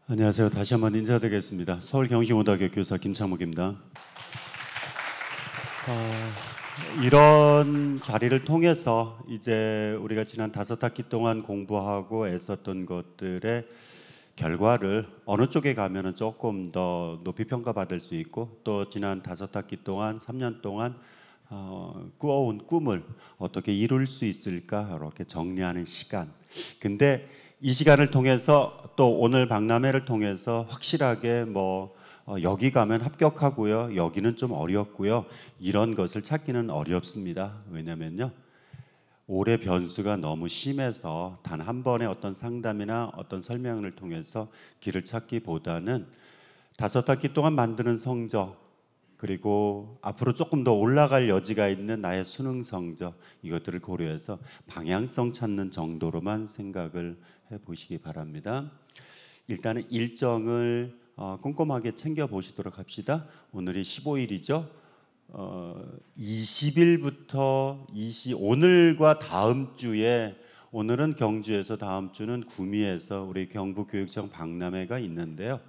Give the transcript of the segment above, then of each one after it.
안녕하세요. 다시 한번 인사드리겠습니다. 서울경시고등학교 교사 김창묵입니다. 이런 자리를 통해서 이제 우리가 지난 5학기 동안 공부하고 애썼던 것들의 결과를 어느 쪽에 가면은 조금 더 높이 평가받을 수 있고, 또 지난 5학기 동안 3년 동안 꾸어온 꿈을 어떻게 이룰 수 있을까 이렇게 정리하는 시간. 근데 이 시간을 통해서 또 오늘 박람회를 통해서 확실하게 여기 가면 합격하고요, 여기는 좀 어렵고요, 이런 것을 찾기는 어렵습니다. 왜냐면요, 올해 변수가 너무 심해서 단 한 번의 어떤 상담이나 어떤 설명을 통해서 길을 찾기보다는 5학기 동안 만드는 성적, 그리고 앞으로 조금 더 올라갈 여지가 있는 나의 수능 성적, 이것들을 고려해서 방향성 찾는 정도로만 생각을 해보시기 바랍니다. 일단은 일정을 꼼꼼하게 챙겨보시도록 합시다. 오늘이 15일이죠. 20일부터 오늘과 다음 주에, 오늘은 경주에서 다음 주는 구미에서 우리 경북교육청 박람회가 있는데요.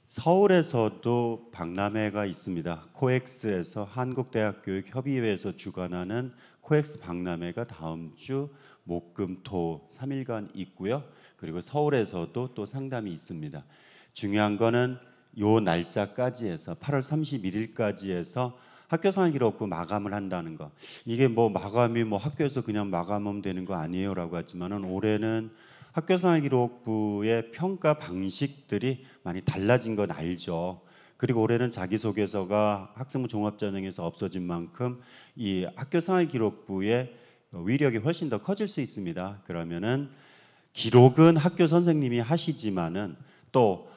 서울에서도 박람회가 있습니다. 코엑스에서 한국대학교육협의회에서 주관하는 코엑스 박람회가 다음 주 목금토 3일간 있고요. 그리고 서울에서도 또 상담이 있습니다. 중요한 거는 요 날짜까지 해서 8월 31일까지 해서 학교생활기록부 마감을 한다는 거. 이게 마감이 학교에서 그냥 마감하면 되는 거 아니에요라고 하지만은, 올해는 학교생활기록부의 평가 방식들이 많이 달라진 건 알죠. 그리고 올해는 자기소개서가 학생부 종합전형에서 없어진 만큼 이 학교생활기록부의 위력이 훨씬 더 커질 수 있습니다. 그러면은 기록은 학교 선생님이 하시지만은 또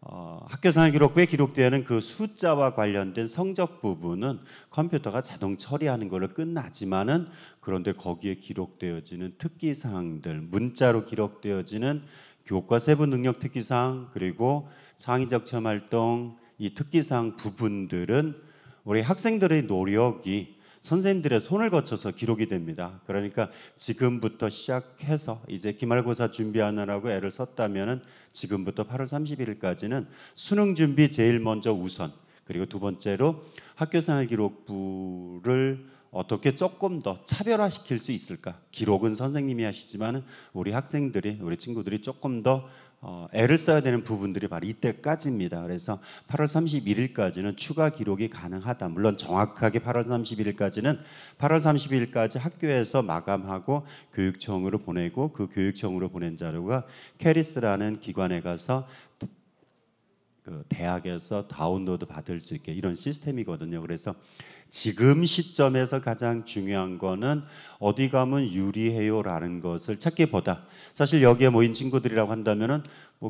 학교생활기록부에 기록되는 그 숫자와 관련된 성적 부분은 컴퓨터가 자동 처리하는 걸로 끝나지만은, 그런데 거기에 기록되어지는 특기사항들, 문자로 기록되어지는 교과 세부 능력 특기사항, 그리고 창의적 체험활동, 이 특기사항 부분들은 우리 학생들의 노력이 선생님들의 손을 거쳐서 기록이 됩니다. 그러니까 지금부터 시작해서 이제 기말고사 준비하느라고 애를 썼다면은 지금부터 8월 31일까지는 수능 준비 제일 먼저 우선, 그리고 두 번째로 학교생활기록부를 어떻게 조금 더 차별화시킬 수 있을까. 기록은 선생님이 하시지만 우리 학생들이, 우리 친구들이 조금 더 애를 써야 되는 부분들이 바로 이때까지입니다. 그래서 8월 31일까지는 추가 기록이 가능하다. 물론 정확하게 8월 31일까지는 8월 30일까지 학교에서 마감하고 교육청으로 보내고, 그 교육청으로 보낸 자료가 캐리스라는 기관에 가서 그 대학에서 다운로드 받을 수 있게, 이런 시스템이거든요. 그래서 지금 시점에서 가장 중요한 거는 어디 가면 유리해요라는 것을 찾기보다, 사실 여기에 모인 친구들이라고 한다면은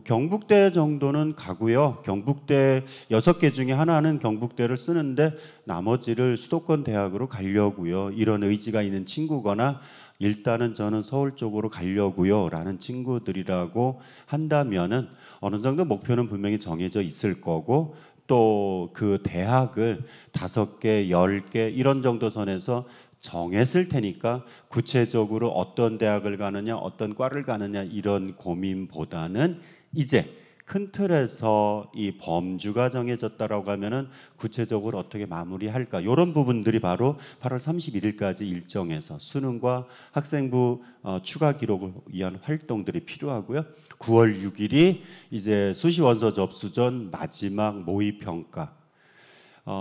경북대 정도는 가고요. 경북대 6개 중에 하나는 경북대를 쓰는데 나머지를 수도권 대학으로 가려고요, 이런 의지가 있는 친구거나 일단은 저는 서울 쪽으로 가려고요 라는 친구들이라고 한다면은 어느 정도 목표는 분명히 정해져 있을 거고, 또 그 대학을 5개, 10개 이런 정도 선에서 정했을 테니까 구체적으로 어떤 대학을 가느냐, 어떤 과를 가느냐, 이런 고민보다는 이제 큰 틀에서 이 범주가 정해졌다라고 하면은 구체적으로 어떻게 마무리할까, 이런 부분들이 바로 8월 31일까지 일정에서 수능과 학생부 추가 기록을 위한 활동들이 필요하고요. 9월 6일이 이제 수시 원서 접수 전 마지막 모의평가.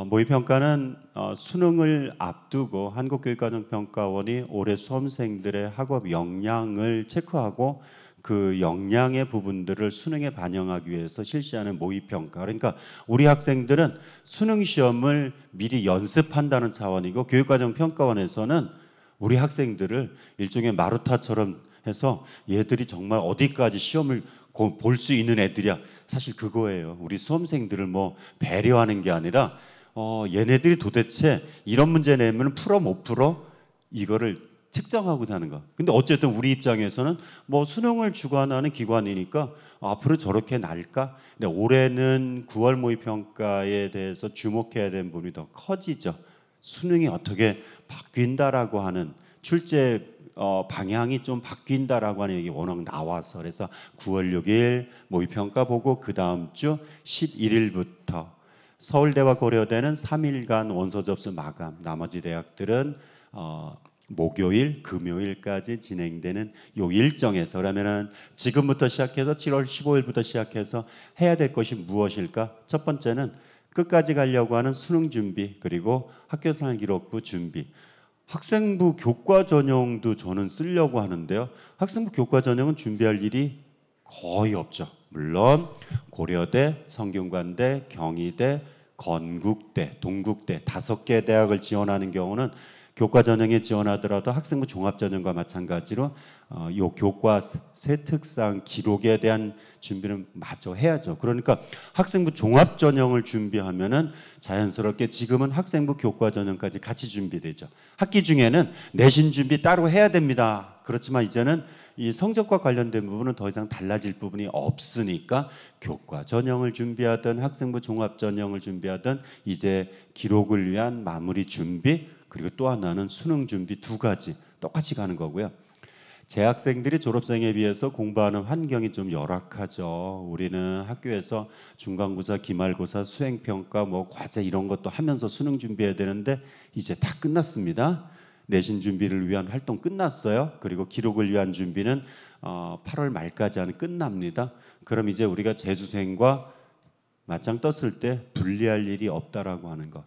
모의평가는 수능을 앞두고 한국교육과정평가원이 올해 수험생들의 학업 역량을 체크하고 그 역량의 부분들을 수능에 반영하기 위해서 실시하는 모의평가. 그러니까 우리 학생들은 수능 시험을 미리 연습한다는 차원이고, 교육과정평가원에서는 우리 학생들을 일종의 마루타처럼 해서 얘들이 정말 어디까지 시험을 볼 수 있는 애들이야, 사실 그거예요. 우리 수험생들을 배려하는 게 아니라 얘네들이 도대체 이런 문제 내면 풀어 못 풀어, 이거를 측정하고자 하는 거. 근데 어쨌든 우리 입장에서는 수능을 주관하는 기관이니까 앞으로 저렇게 날까? 근데 올해는 9월 모의평가에 대해서 주목해야 되는 부분이 더 커지죠. 수능이 어떻게 바뀐다라고 하는 출제 방향이 좀 바뀐다라고 하는 얘기 워낙 나와서 그래서 9월 6일 모의평가 보고 그 다음 주 11일부터 서울대와 고려대는 3일간 원서 접수 마감, 나머지 대학들은 목요일, 금요일까지 진행되는 요 일정에서 그러면은 지금부터 시작해서 7월 15일부터 시작해서 해야 될 것이 무엇일까? 첫 번째는 끝까지 가려고 하는 수능 준비 그리고 학교생활기록부 준비. 학생부 교과 전형도 저는 쓰려고 하는데요. 학생부 교과 전형은 준비할 일이 거의 없죠. 물론 고려대, 성균관대, 경희대, 건국대, 동국대 5개 대학을 지원하는 경우는 교과 전형에 지원하더라도 학생부 종합 전형과 마찬가지로 요 교과 세특상 기록에 대한 준비는 마저 해야죠. 그러니까 학생부 종합 전형을 준비하면은 자연스럽게 지금은 학생부 교과 전형까지 같이 준비되죠. 학기 중에는 내신 준비 따로 해야 됩니다. 그렇지만 이제는 이 성적과 관련된 부분은 더 이상 달라질 부분이 없으니까 교과 전형을 준비하든 학생부 종합 전형을 준비하든 이제 기록을 위한 마무리 준비 그리고 또 하나는 수능 준비 두 가지 똑같이 가는 거고요. 재학생들이 졸업생에 비해서 공부하는 환경이 좀 열악하죠. 우리는 학교에서 중간고사, 기말고사, 수행평가, 뭐 과제 이런 것도 하면서 수능 준비해야 되는데 이제 다 끝났습니다. 내신 준비를 위한 활동 끝났어요. 그리고 기록을 위한 준비는 8월 말까지 하는 끝납니다. 그럼 이제 우리가 재수생과 맞짱 떴을 때 분리할 일이 없다라고 하는 것.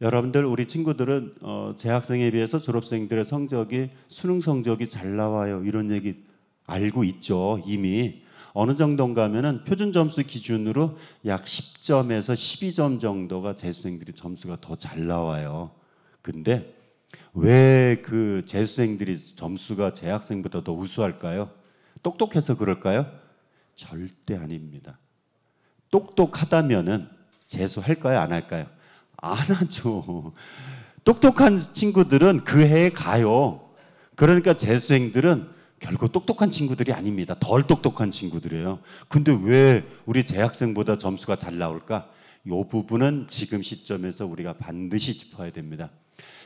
여러분들 우리 친구들은 재학생에 비해서 졸업생들의 성적이 수능 성적이 잘 나와요. 이런 얘기 알고 있죠. 이미 어느 정도인가면은 표준 점수 기준으로 약 10점에서 12점 정도가 재수생들이 점수가 더 잘 나와요. 근데 왜 그 재수생들이 점수가 재학생보다 더 우수할까요? 똑똑해서 그럴까요? 절대 아닙니다. 똑똑하다면은 재수할까요? 안 할까요? 안 하죠. 똑똑한 친구들은 그 해에 가요. 그러니까 재수생들은 결국 똑똑한 친구들이 아닙니다. 덜 똑똑한 친구들이에요. 근데 왜 우리 재학생보다 점수가 잘 나올까? 이 부분은 지금 시점에서 우리가 반드시 짚어야 됩니다.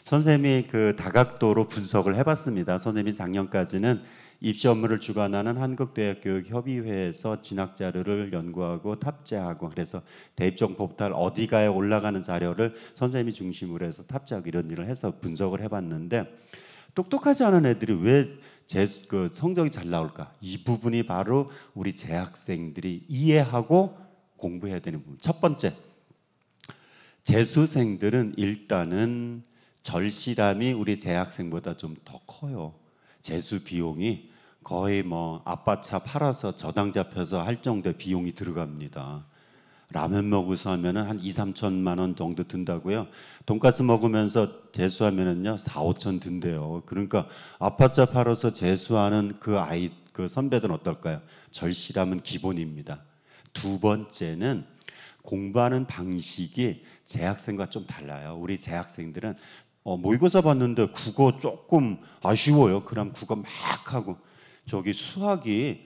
선생님이 그 다각도로 분석을 해봤습니다. 선생님이 작년까지는 입시 업무를 주관하는 한국대학교육협의회에서 진학 자료를 연구하고 탑재하고 그래서 대입정 포털 어디가에 올라가는 자료를 선생님이 중심으로 해서 탑재하고 이런 일을 해서 분석을 해봤는데 똑똑하지 않은 애들이 왜 그 성적이 잘 나올까? 이 부분이 바로 우리 재학생들이 이해하고 공부해야 되는 부분. 첫 번째, 재수생들은 일단은 절실함이 우리 재학생보다 좀 더 커요. 재수 비용이 거의 뭐 아빠 차 팔아서 저당 잡혀서 할 정도의 비용이 들어갑니다. 라면 먹어서 하면은 한 2, 3천만 원 정도 든다고요. 돈가스 먹으면서 재수하면은요 4, 5천 든대요. 그러니까 아빠 차 팔아서 재수하는 그 선배들은 어떨까요? 절실함은 기본입니다. 두 번째는 공부하는 방식이 재학생과 좀 달라요. 우리 재학생들은 모의고사 봤는데 국어 조금 아쉬워요. 그럼 국어 막 하고 저기 수학이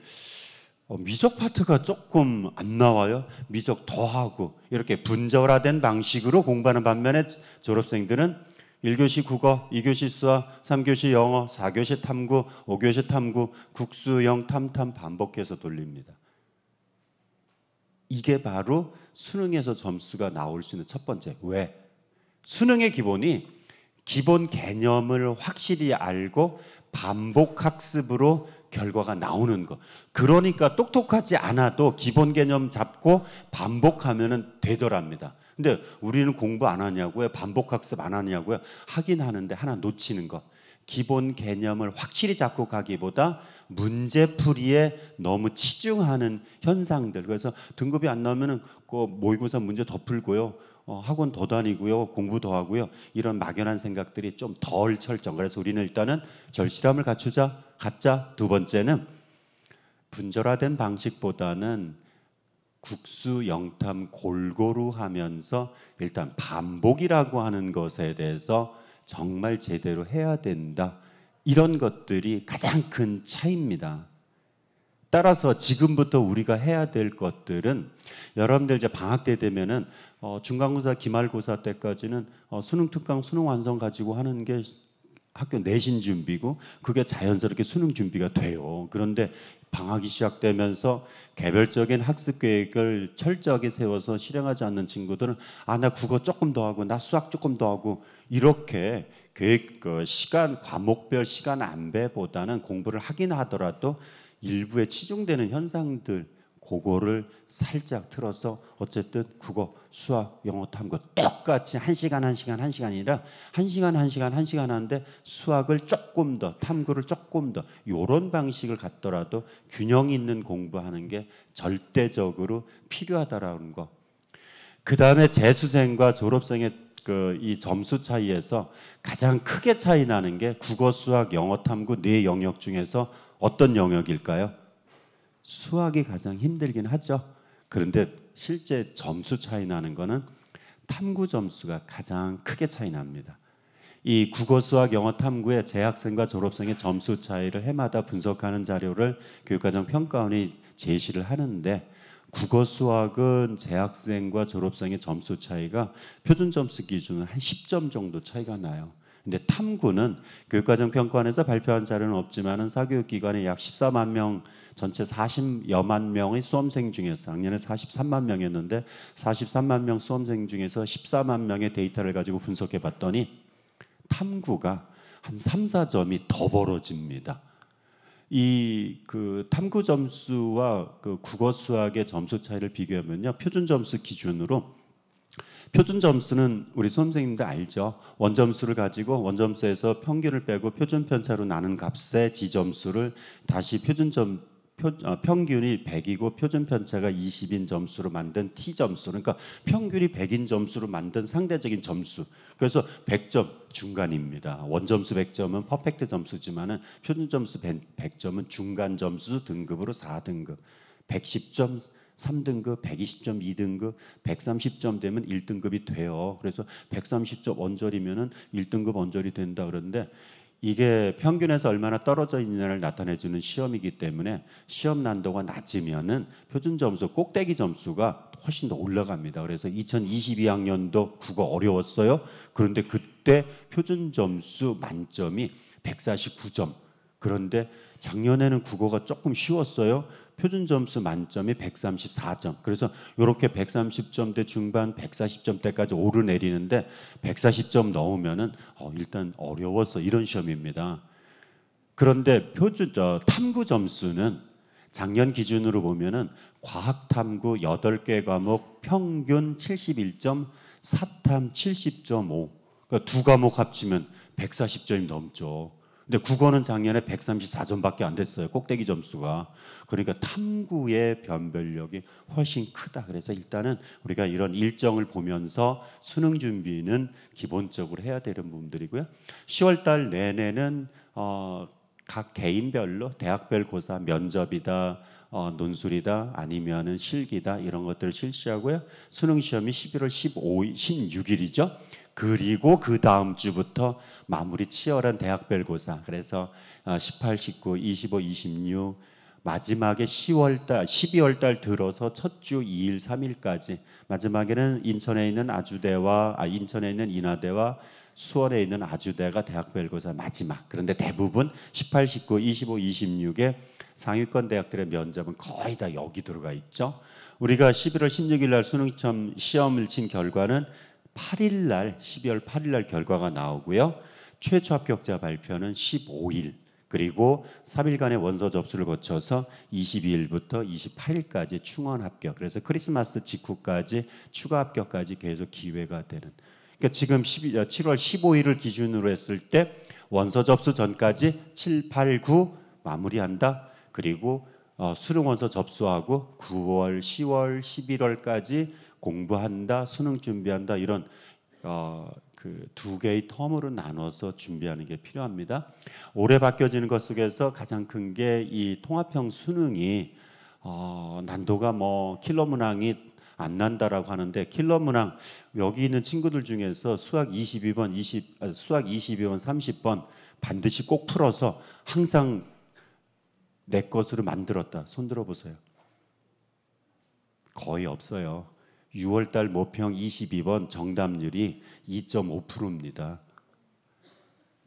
미적 파트가 조금 안 나와요. 미적 더 하고 이렇게 분절화된 방식으로 공부하는 반면에 졸업생들은 1교시 국어, 2교시 수학, 3교시 영어, 4교시 탐구, 5교시 탐구, 국수, 영, 탐탐 반복해서 돌립니다. 이게 바로 수능에서 점수가 나올 수 있는 첫 번째. 왜? 수능의 기본이 기본 개념을 확실히 알고 반복 학습으로 결과가 나오는 거. 그러니까 똑똑하지 않아도 기본 개념 잡고 반복하면은 되더랍니다. 근데 우리는 공부 안 하냐고요? 반복 학습 안 하냐고요? 하긴 하는데 하나 놓치는 거. 기본 개념을 확실히 잡고 가기보다 문제풀이에 너무 치중하는 현상들. 그래서 등급이 안 나오면은 그 모의고사 문제 더 풀고요. 학원 더 다니고요. 공부 더 하고요. 이런 막연한 생각들이 좀 덜 철정. 그래서 우리는 일단은 절실함을 갖자. 두 번째는 분절화된 방식보다는 국수, 영탐 골고루 하면서 일단 반복이라고 하는 것에 대해서 정말 제대로 해야 된다. 이런 것들이 가장 큰 차이입니다. 따라서 지금부터 우리가 해야 될 것들은 여러분들 이제 방학 때 되면은 중간고사, 기말고사 때까지는 수능 특강, 수능 완성 가지고 하는 게 학교 내신 준비고 그게 자연스럽게 수능 준비가 돼요. 그런데 방학이 시작되면서 개별적인 학습 계획을 철저하게 세워서 실행하지 않는 친구들은 나 국어 조금 더 하고 나 수학 조금 더 하고 이렇게 계획 시간 과목별 시간 안배보다는 공부를 하긴 하더라도 일부에 치중되는 현상들 그거를 살짝 틀어서 어쨌든 국어, 수학, 영어, 탐구 똑같이 1시간이라 1시간 하는데 수학을 조금 더 탐구를 조금 더 이런 방식을 갖더라도 균형 있는 공부하는 게 절대적으로 필요하다라는 거. 그 다음에 재수생과 졸업생의 이 점수 차이에서 가장 크게 차이 나는 게 국어, 수학, 영어, 탐구 네 영역 중에서 어떤 영역일까요? 수학이 가장 힘들긴 하죠. 그런데 실제 점수 차이 나는 거는 탐구 점수가 가장 크게 차이 납니다. 이 국어, 수학, 영어, 탐구의 재학생과 졸업생의 점수 차이를 해마다 분석하는 자료를 교육과정 평가원이 제시를 하는데 국어, 수학은 재학생과 졸업생의 점수 차이가 표준 점수 기준은 한 10점 정도 차이가 나요. 근데 탐구는 교육과정 평가원에서 발표한 자료는 없지만은 사교육기관에 약 14만 명 전체 40여만 명의 수험생 중에서 작년에 43만 명이었는데 43만 명 수험생 중에서 14만 명의 데이터를 가지고 분석해 봤더니 탐구가 한 3, 4점이 더 벌어집니다. 이 탐구 점수와 국어 수학의 점수 차이를 비교하면요. 표준 점수 기준으로 표준 점수는 우리 수험생님들 알죠? 원점수를 가지고 원점수에서 평균을 빼고 표준 편차로 나눈 값의 지점수를 다시 평균이 100이고 표준 편차가 20인 점수로 만든 T점수. 그러니까 평균이 100인 점수로 만든 상대적인 점수. 그래서 100점 중간입니다. 원점수 100점은 퍼펙트 점수지만은 표준 점수 100점은 중간 점수 등급으로 4등급. 110점 3등급, 120점 2등급, 130점 되면 1등급이 돼요. 그래서 130점 언저리면은 1등급 언저리 된다 그러는데 이게 평균에서 얼마나 떨어져 있느냐를 나타내주는 시험이기 때문에 시험 난도가 낮으면은 표준 점수 꼭대기 점수가 훨씬 더 올라갑니다. 그래서 2022학년도 국어 어려웠어요. 그런데 그때 표준 점수 만점이 149점. 그런데 작년에는 국어가 조금 쉬웠어요. 표준 점수 만점이 134점. 그래서 이렇게 130점대 중반, 140점대까지 오르내리는데 140점 넣으면은 일단 어려워서 이런 시험입니다. 그런데 탐구 점수는 작년 기준으로 보면은 과학 탐구 8개 과목 평균 71점, 사탐 70.5. 그러니까 두 과목 합치면 140점이 넘죠. 근데 국어는 작년에 134점밖에 안 됐어요. 꼭대기 점수가. 그러니까 탐구의 변별력이 훨씬 크다. 그래서 일단은 우리가 이런 일정을 보면서 수능 준비는 기본적으로 해야 되는 부분들이고요. 10월 달 내내는 각 개인별로 대학별 고사 면접이다, 논술이다, 아니면은 실기다 이런 것들을 실시하고요. 수능 시험이 11월 16일이죠. 그리고 그 다음 주부터 마무리 치열한 대학별 고사. 그래서 18, 19, 25, 26 마지막에 12월 달 들어서 첫 주 2일, 3일까지 마지막에는 인천에 있는 인천에 있는 인하대와 수원에 있는 아주대가 대학별 고사 마지막. 그런데 대부분 18, 19, 25, 26의 상위권 대학들의 면접은 거의 다 여기 들어가 있죠. 우리가 11월 16일 날 수능 시험을 친 결과는 12월 8일 날 결과가 나오고요. 최초 합격자 발표는 15일 그리고 3일간의 원서 접수를 거쳐서 22일부터 28일까지 충원 합격. 그래서 크리스마스 직후까지 추가 합격까지 계속 기회가 되는. 그러니까 지금 7월 15일을 기준으로 했을 때 원서 접수 전까지 7, 8, 9 마무리한다. 그리고 수능 원서 접수하고 9월, 10월, 11월까지 공부한다, 수능 준비한다 이런 두 개의 텀으로 나눠서 준비하는 게 필요합니다. 올해 바뀌어지는 것 속에서 가장 큰 게 이 통합형 수능이 난도가 킬러 문항이 안 난다라고 하는데 킬러 문항 여기 있는 친구들 중에서 수학 22번, 30번 반드시 꼭 풀어서 항상 내 것으로 만들었다. 손 들어보세요. 거의 없어요. 6월달 모평 22번 정답률이 2.5%입니다.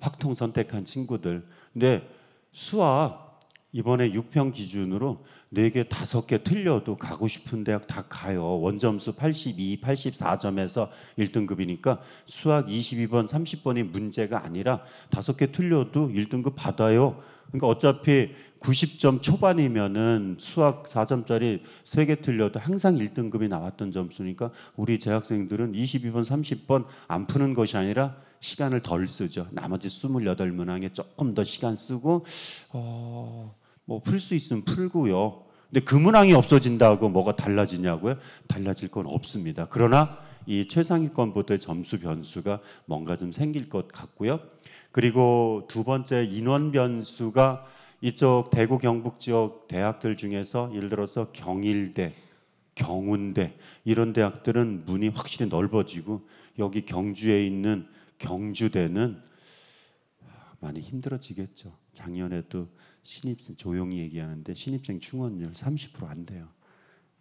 확통 선택한 친구들. 근데 수학 이번에 6평 기준으로 4개, 5개 틀려도 가고 싶은 대학 다 가요. 원점수 82, 84점에서 1등급이니까 수학 22번, 30번이 문제가 아니라 5개 틀려도 1등급 받아요. 그러니까 어차피 90점 초반이면은 수학 4점짜리 3개 틀려도 항상 1등급이 나왔던 점수니까 우리 재학생들은 22번, 30번 안 푸는 것이 아니라 시간을 덜 쓰죠. 나머지 28문항에 조금 더 시간 쓰고 뭐 풀 수 있으면 풀고요. 근데 그 문항이 없어진다고 뭐가 달라지냐고요? 달라질 건 없습니다. 그러나 이 최상위권부터의 점수 변수가 뭔가 좀 생길 것 같고요. 그리고 두 번째 인원 변수가 이쪽 대구 경북 지역 대학들 중에서 예를 들어서 경일대, 경운대 이런 대학들은 문이 확실히 넓어지고 여기 경주에 있는 경주대는 많이 힘들어지겠죠. 작년에도 신입생 조용히 얘기하는데 신입생 충원율 30% 안 돼요.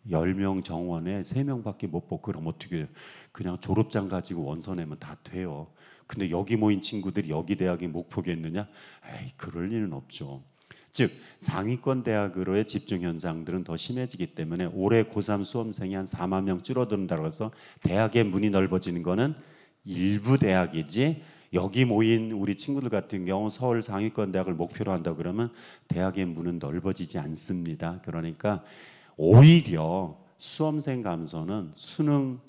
10명 정원에 3명밖에 못 뽑고 그럼 어떻게 해요? 그냥 졸업장 가지고 원서 내면 다 돼요. 근데 여기 모인 친구들이 여기 대학에 못 보겠느냐? 에이, 그럴 일은 없죠. 즉 상위권 대학으로의 집중 현상들은 더 심해지기 때문에 올해 고3 수험생이 한 4만 명 줄어든다고 해서 대학의 문이 넓어지는 거는 일부 대학이지 여기 모인 우리 친구들 같은 경우 서울 상위권 대학을 목표로 한다 그러면 대학의 문은 넓어지지 않습니다. 그러니까 오히려 수험생 감소는 수능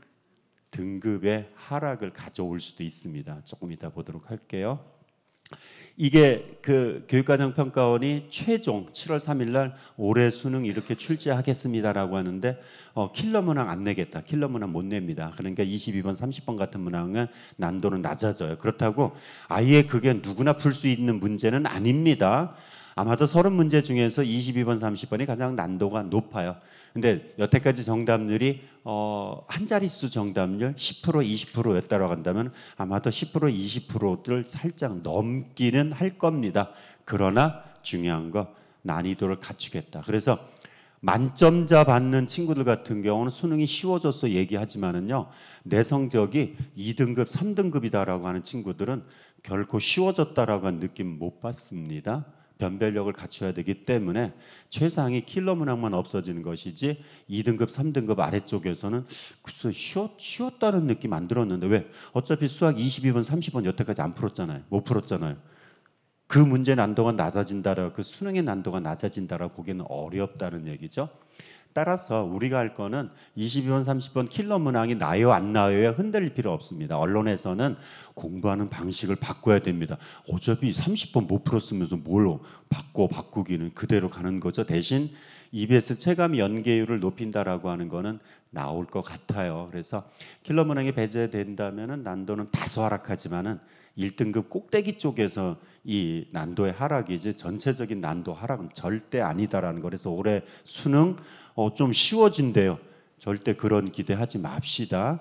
등급의 하락을 가져올 수도 있습니다. 조금 이따 보도록 할게요. 이게 그 교육과정평가원이 최종 7월 3일 날 올해 수능 이렇게 출제하겠습니다라고 하는데 킬러 문항 안 내겠다. 킬러 문항 못 냅니다. 그러니까 22번, 30번 같은 문항은 난도는 낮아져요. 그렇다고 아예 그게 누구나 풀 수 있는 문제는 아닙니다. 아마도 30문제 중에서 22번, 30번이 가장 난도가 높아요. 근데 여태까지 정답률이 한 자릿수 정답률 10%, 20%였다고 한다면 아마도 10%, 20%를 살짝 넘기는 할 겁니다. 그러나 중요한 거 난이도를 갖추겠다. 그래서 만점자 받는 친구들 같은 경우는 수능이 쉬워져서 얘기하지만은요, 내 성적이 2등급, 3등급이다라고 하는 친구들은 결코 쉬워졌다라고 하는 느낌 못 받습니다. 변별력을 갖춰야 되기 때문에 최상위 킬러 문항만 없어지는 것이지 2등급, 3등급 아래쪽에서는 글쎄 쉬웠다는 느낌 안 들었는데 왜? 어차피 수학 22번, 30번 여태까지 안 풀었잖아요. 못 풀었잖아요. 그 문제 난도가 낮아진다라, 그 수능의 난도가 낮아진다라 보기에는 어렵다는 얘기죠. 따라서 우리가 할 거는 22번, 30번 킬러 문항이 나요 안 나요에 흔들릴 필요 없습니다. 언론에서는 공부하는 방식을 바꿔야 됩니다. 어차피 30번 못 풀었으면서 뭘 바꾸기는 그대로 가는 거죠. 대신 EBS 체감 연계율을 높인다라고 하는 거는 나올 것 같아요. 그래서 킬러 문항이 배제된다면은 난도는 다소 하락하지만은 1등급 꼭대기 쪽에서 이 난도의 하락이지 전체적인 난도 하락은 절대 아니다라는 거. 그래서 올해 수능 좀 쉬워진대요. 절대 그런 기대하지 맙시다.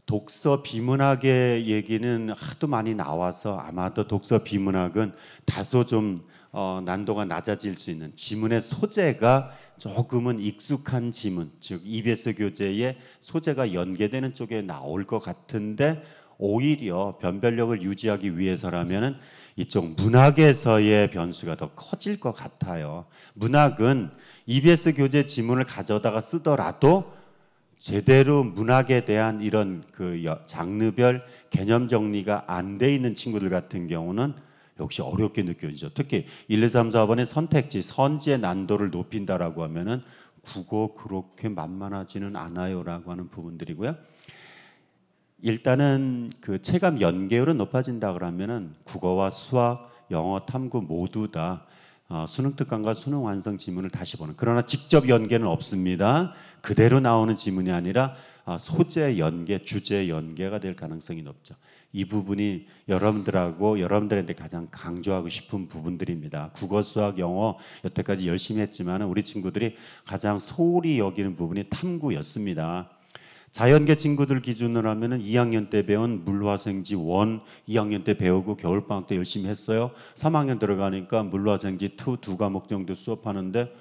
독서 비문학의 얘기는 하도 많이 나와서 아마도 독서 비문학은 다소 좀 난도가 낮아질 수 있는 지문의 소재가 조금은 익숙한 지문, 즉 EBS 교재에 소재가 연계되는 쪽에 나올 것 같은데 오히려 변별력을 유지하기 위해서라면은 이쪽 문학에서의 변수가 더 커질 것 같아요. 문학은 EBS 교재 지문을 가져다가 쓰더라도 제대로 문학에 대한 이런 그 장르별 개념 정리가 안 돼 있는 친구들 같은 경우는 역시 어렵게 느껴지죠. 특히 1, 2, 3, 4번의 선택지, 선지의 난도를 높인다라고 하면은 국어 그렇게 만만하지는 않아요라고 하는 부분들이고요. 일단은 그 체감 연계율은 높아진다 그러면은 국어와 수학, 영어, 탐구 모두 다 수능 특강과 수능 완성 지문을 다시 보는, 그러나 직접 연계는 없습니다. 그대로 나오는 지문이 아니라 소재 연계, 주제 연계가 될 가능성이 높죠. 이 부분이 여러분들한테 가장 강조하고 싶은 부분들입니다. 국어, 수학, 영어 여태까지 열심히 했지만 우리 친구들이 가장 소홀히 여기는 부분이 탐구였습니다. 자연계 친구들 기준으로 하면은 2학년 때 배운 물화생지 1, 2학년 때 배우고 겨울방학 때 열심히 했어요. 3학년 들어가니까 물화생지 2 두 과목 정도 수업하는데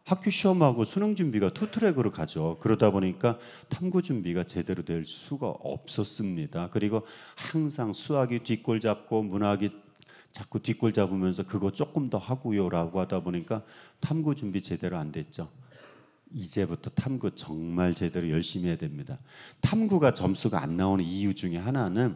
학교 시험하고 수능 준비가 투 트랙으로 가죠. 그러다 보니까 탐구 준비가 제대로 될 수가 없었습니다. 그리고 항상 수학이 뒷골 잡고 문학이 자꾸 뒷골 잡으면서 그거 조금 더 하고요라고 하다 보니까 탐구 준비 제대로 안 됐죠. 이제부터 탐구 정말 제대로 열심히 해야 됩니다. 탐구가 점수가 안 나오는 이유 중에 하나는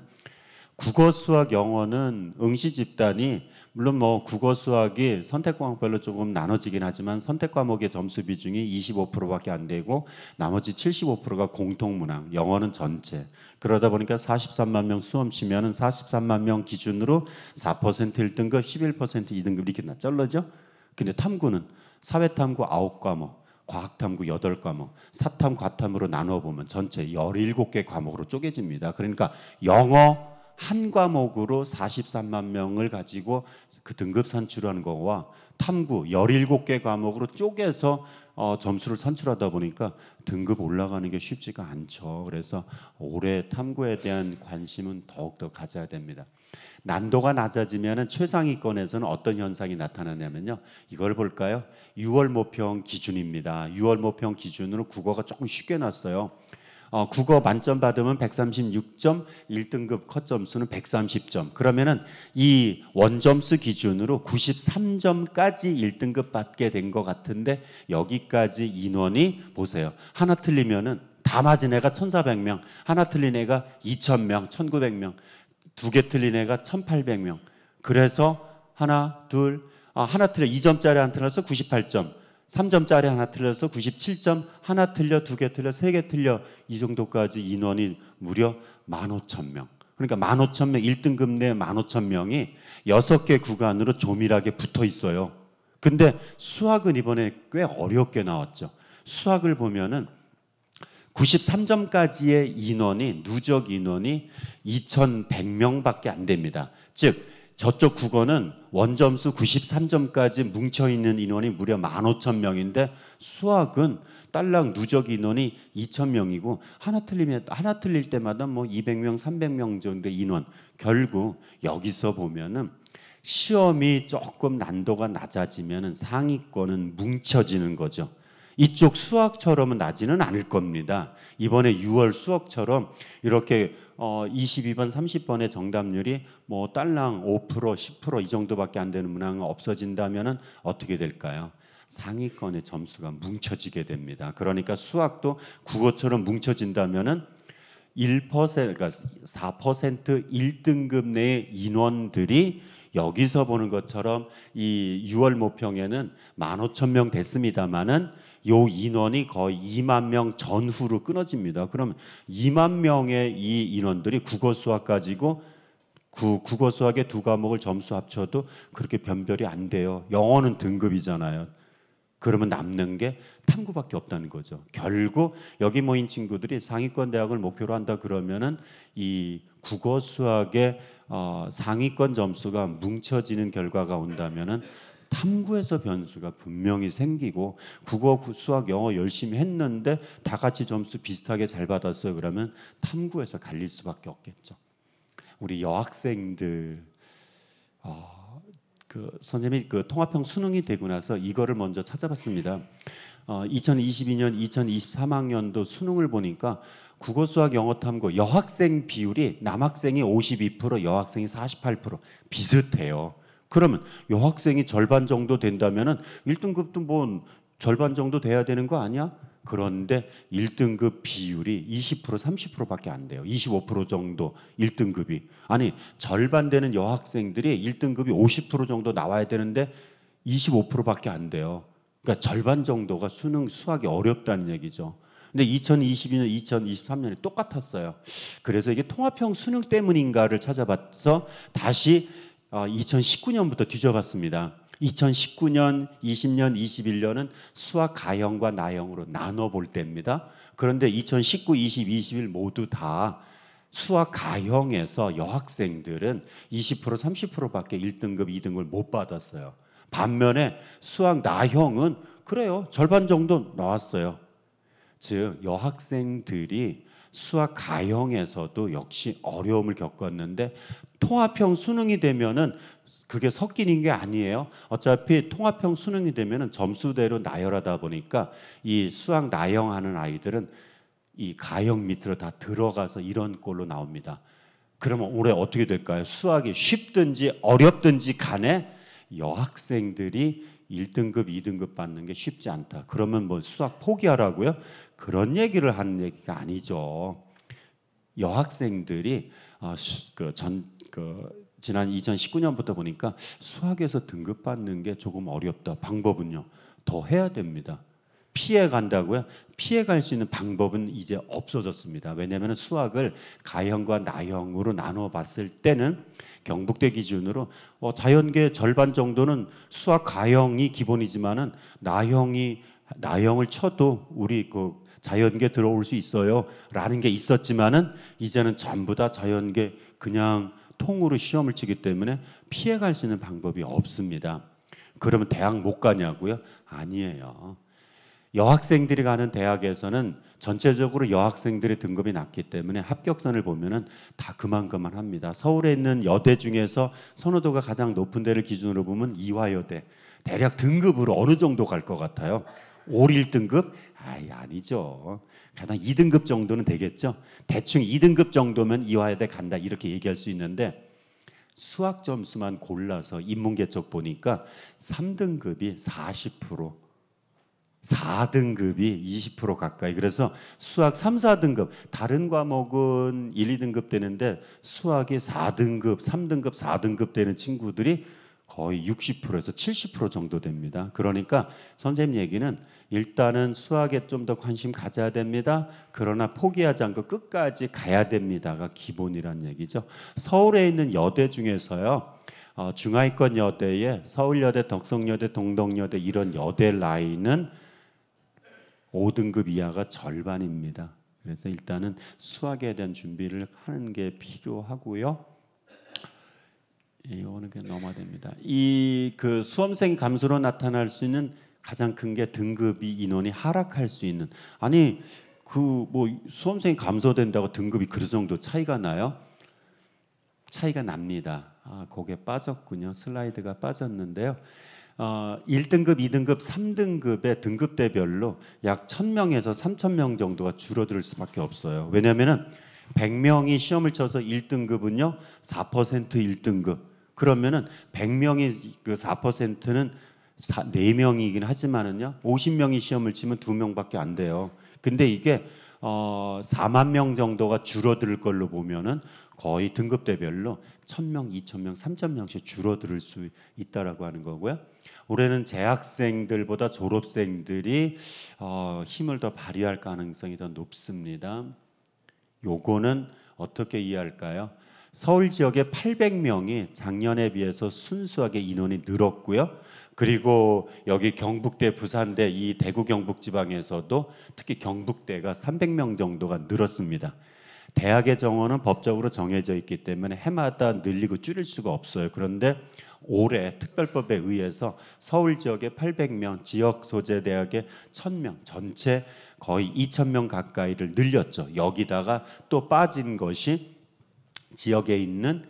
국어, 수학, 영어는 응시 집단이 물론 뭐 국어, 수학이 선택 과목별로 조금 나눠지긴 하지만 선택 과목의 점수 비중이 25%밖에 안 되고 나머지 75%가 공통문항, 영어는 전체. 그러다 보니까 43만 명 수험 치면은 43만 명 기준으로 4% 1등급, 11% 2등급 이렇게 잘라죠. 근데 탐구는 사회탐구 9과목, 과학탐구 8과목, 사탐, 과탐으로 나눠보면 전체 17개 과목으로 쪼개집니다. 그러니까 영어 한 과목으로 43만 명을 가지고 그 등급 산출하는 거와 탐구 17개 과목으로 쪼개서 점수를 산출하다 보니까 등급 올라가는 게 쉽지가 않죠. 그래서 올해 탐구에 대한 관심은 더욱더 가져야 됩니다. 난도가 낮아지면 최상위권에서는 어떤 현상이 나타나냐면요. 이걸 볼까요? 6월 모평 기준입니다. 6월 모평 기준으로 국어가 조금 쉽게 났어요. 국어 만점 받으면 136점, 1등급 컷 점수는 130점. 그러면은 이 원점수 기준으로 93점까지 1등급 받게 된 것 같은데 여기까지 인원이 보세요. 하나 틀리면은 다 맞은 애가 1,400명, 하나 틀린 애가 2,000명, 1,900명, 두 개 틀린 애가 1,800명. 그래서 하나 틀려 2점짜리 하나 틀려서 98점. 3점짜리 하나 틀려서 97점, 하나 틀려, 두 개 틀려, 세 개 틀려 이 정도까지 인원이 무려 15,000명. 그러니까 15,000명, 1등급 내 15,000명이 6개 구간으로 조밀하게 붙어 있어요. 근데 수학은 이번에 꽤 어렵게 나왔죠. 수학을 보면은 93점까지의 인원이 누적 인원이 2,100명밖에 안 됩니다. 즉 저쪽 국어는 원점수 93점까지 뭉쳐있는 인원이 무려 15,000명인데 수학은 딸랑 누적 인원이 2,000명이고 하나 틀릴 때마다 뭐 200명, 300명 정도의 인원. 결국 여기서 보면은 시험이 조금 난도가 낮아지면은 상위권은 뭉쳐지는 거죠. 이쪽 수학처럼은 나지는 않을 겁니다. 이번에 6월 수학처럼 이렇게 22번, 30번의 정답률이 뭐 딸랑 5%, 10%이 정도밖에 안 되는 문항이 없어진다면은 어떻게 될까요? 상위권의 점수가 뭉쳐지게 됩니다. 그러니까 수학도 국어처럼 뭉쳐진다면은 1%, 그러니까 4% 1등급 내의 인원들이 여기서 보는 것처럼 이 6월 모평에는 15,000명 됐습니다만은 요 인원이 거의 2만 명 전후로 끊어집니다. 그러면 2만 명의 이 인원들이 국어 수학 가지고 국어 수학의 두 과목을 점수 합쳐도 그렇게 변별이 안 돼요. 영어는 등급이잖아요. 그러면 남는 게 탐구밖에 없다는 거죠. 결국 여기 모인 친구들이 상위권 대학을 목표로 한다 그러면은 이 국어 수학의 상위권 점수가 뭉쳐지는 결과가 온다면은 탐구에서 변수가 분명히 생기고 국어, 수학, 영어 열심히 했는데 다 같이 점수 비슷하게 잘 받았어요. 그러면 탐구에서 갈릴 수밖에 없겠죠. 우리 여학생들 선생님이 통합형 수능이 되고 나서 이거를 먼저 찾아봤습니다. 2022년, 2023학년도 수능을 보니까 국어, 수학, 영어, 탐구 여학생 비율이 남학생이 52%, 여학생이 48% 비슷해요. 그러면 여학생이 절반 정도 된다면은 1등급도 뭐 절반 정도 돼야 되는 거 아니야? 그런데 1등급 비율이 20%, 30%밖에 안 돼요. 25% 정도 1등급이. 아니 절반 되는 여학생들이 1등급이 50% 정도 나와야 되는데 25%밖에 안 돼요. 그러니까 절반 정도가 수학이 어렵다는 얘기죠. 근데 2022년, 2023년에 똑같았어요. 그래서 이게 통합형 수능 때문인가를 찾아봐서 다시 2019년부터 뒤져봤습니다. 2019년, 20년, 21년은 수학 가형과 나형으로 나눠볼 때입니다. 그런데 2019, 20, 21 모두 다 수학 가형에서 여학생들은 20%, 30%밖에 1등급, 2등급을 못 받았어요. 반면에 수학 나형은 그래요. 절반 정도 나왔어요. 즉 여학생들이 수학 가형에서도 역시 어려움을 겪었는데 통합형 수능이 되면은 그게 섞이는 게 아니에요. 어차피 통합형 수능이 되면은 점수대로 나열하다 보니까 이 수학 나형하는 아이들은 이 가형 밑으로 다 들어가서 이런 꼴로 나옵니다. 그러면 올해 어떻게 될까요? 수학이 쉽든지 어렵든지 간에 여학생들이 1등급, 2등급 받는 게 쉽지 않다. 그러면 뭐 수학 포기하라고요? 그런 얘기를 하는 얘기가 아니죠. 여학생들이 지난 2019년부터 보니까 수학에서 등급 받는 게 조금 어렵다. 방법은요, 더 해야 됩니다. 피해 간다고요? 피해 갈 수 있는 방법은 이제 없어졌습니다. 왜냐하면 수학을 가형과 나형으로 나눠 봤을 때는 경북대 기준으로 자연계 절반 정도는 수학 가형이 기본이지만은 나형을 쳐도 우리 그 자연계 들어올 수 있어요라는 게 있었지만은 이제는 전부 다 자연계 그냥 통으로 시험을 치기 때문에 피해 갈 수 있는 방법이 없습니다. 그러면 대학 못 가냐고요? 아니에요. 여학생들이 가는 대학에서는 전체적으로 여학생들의 등급이 낮기 때문에 합격선을 보면은 다 그만합니다. 서울에 있는 여대 중에서 선호도가 가장 높은 데를 기준으로 보면 이화여대. 대략 등급으로 어느 정도 갈 것 같아요? 5, 1등급? 아니죠. 가장 2등급 정도는 되겠죠. 대충 2등급 정도면 이화여대 간다 이렇게 얘기할 수 있는데 수학 점수만 골라서 인문계 쪽 보니까 3등급이 40%, 4등급이 20% 가까이. 그래서 수학 3, 4등급 다른 과목은 1, 2등급 되는데 수학이 4등급, 3등급, 4등급 되는 친구들이 거의 60%에서 70% 정도 됩니다. 그러니까 선생님 얘기는 일단은 수학에 좀 더 관심 가져야 됩니다. 그러나 포기하지 않고 끝까지 가야 됩니다가 기본이란 얘기죠. 서울에 있는 여대 중에서요, 중하위권 여대에 서울여대, 덕성여대, 동덕여대 이런 여대 라인은 5등급 이하가 절반입니다. 그래서 일단은 수학에 대한 준비를 하는 게 필요하고요. 이거는 그냥 넘어야 됩니다. 이 그 수험생 감소로 나타날 수 있는 가장 큰 게 등급이 인원이 하락할 수 있는. 아니 그 뭐 수험생이 감소된다고 등급이 그 정도 차이가 나요? 차이가 납니다. 거기에 빠졌군요. 슬라이드가 빠졌는데요. 1등급, 2등급, 3등급의 등급대별로 약 1000명에서 3000명 정도가 줄어들 수밖에 없어요. 왜냐하면 100명이 시험을 쳐서 1등급은요 4% 1등급. 그러면은 100명이 그 4%는 4명이긴 하지만은요 50명이 시험을 치면 2명밖에 안 돼요. 근데 이게 4만 명 정도가 줄어들 걸로 보면은 거의 등급대별로 1000명, 2000명, 3000명씩 줄어들 수 있다라고 하는 거고요. 올해는 재학생들보다 졸업생들이 힘을 더 발휘할 가능성이 더 높습니다. 요거는 어떻게 이해할까요? 서울 지역에 800명이 작년에 비해서 순수하게 인원이 늘었고요. 그리고 여기 경북대, 부산대, 이 대구 경북 지방에서도 특히 경북대가 300명 정도가 늘었습니다. 대학의 정원은 법적으로 정해져 있기 때문에 해마다 늘리고 줄일 수가 없어요. 그런데 올해 특별법에 의해서 서울 지역에 800명, 지역 소재 대학에 1000명, 전체 거의 2000명 가까이를 늘렸죠. 여기다가 또 빠진 것이 지역에 있는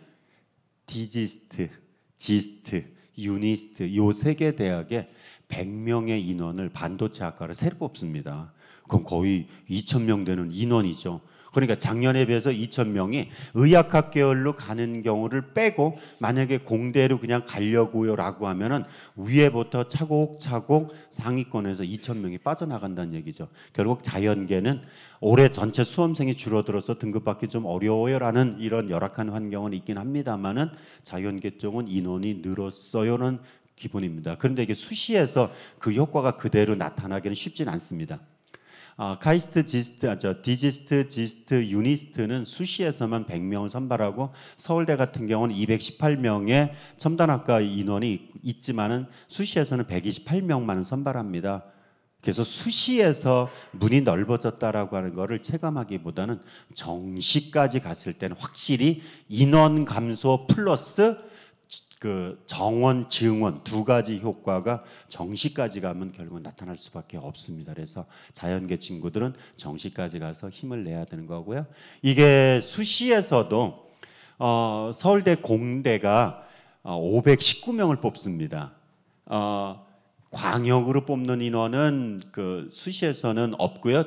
디지스트, 지스트, 유니스트 요 세 개 대학에 100명의 인원을 반도체 학과를 새로 뽑습니다. 그럼 거의 2000명 되는 인원이죠. 그러니까 작년에 비해서 2000명이 의학학 계열로 가는 경우를 빼고 만약에 공대로 그냥 가려고요라고 하면은 위에부터 차곡차곡 상위권에서 2000명이 빠져나간다는 얘기죠. 결국 자연계는 올해 전체 수험생이 줄어들어서 등급받기 좀 어려워요라는 이런 열악한 환경은 있긴 합니다만은 자연계 쪽은 인원이 늘었어요는 기본입니다. 그런데 이게 수시에서 그 효과가 그대로 나타나기는 쉽진 않습니다. 카이스트, 디지스트, 지스트, 유니스트는 수시에서만 100명을 선발하고 서울대 같은 경우는 218명의 첨단학과 인원이 있지만은 수시에서는 128명만 선발합니다. 그래서 수시에서 문이 넓어졌다라고 하는 것을 체감하기보다는 정시까지 갔을 때는 확실히 인원 감소 플러스 그 정원, 증원 두 가지 효과가 정시까지 가면 결국은 나타날 수밖에 없습니다. 그래서 자연계 친구들은 정시까지 가서 힘을 내야 되는 거고요. 이게 수시에서도 서울대 공대가 519명을 뽑습니다. 광역으로 뽑는 인원은 그 수시에서는 없고요.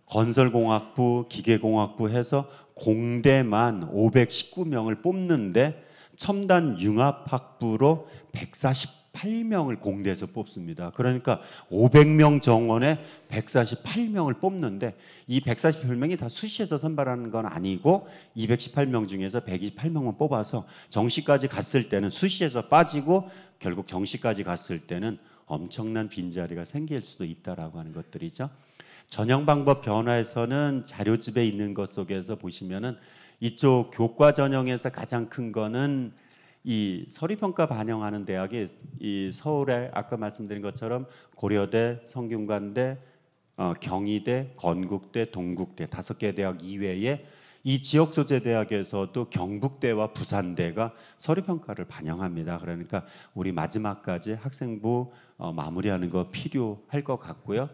건설공학부, 기계공학부 해서 공대만 519명을 뽑는데 첨단 융합학부로 148명을 공대에서 뽑습니다. 그러니까 500명 정원에 148명을 뽑는데 이 148명이 다 수시에서 선발하는 건 아니고 218명 중에서 128명만 뽑아서 정시까지 갔을 때는 수시에서 빠지고 결국 정시까지 갔을 때는 엄청난 빈자리가 생길 수도 있다라고 하는 것들이죠. 전형 방법 변화에서는 자료집에 있는 것 속에서 보시면은 이쪽 교과 전형에서 가장 큰 거는 이 서류평가 반영하는 대학이 이 서울에 아까 말씀드린 것처럼 고려대, 성균관대, 경희대, 건국대, 동국대 5개 대학 이외에 이 지역 소재 대학에서도 경북대와 부산대가 서류평가를 반영합니다. 그러니까 우리 마지막까지 학생부 마무리하는 거 필요할 것 같고요.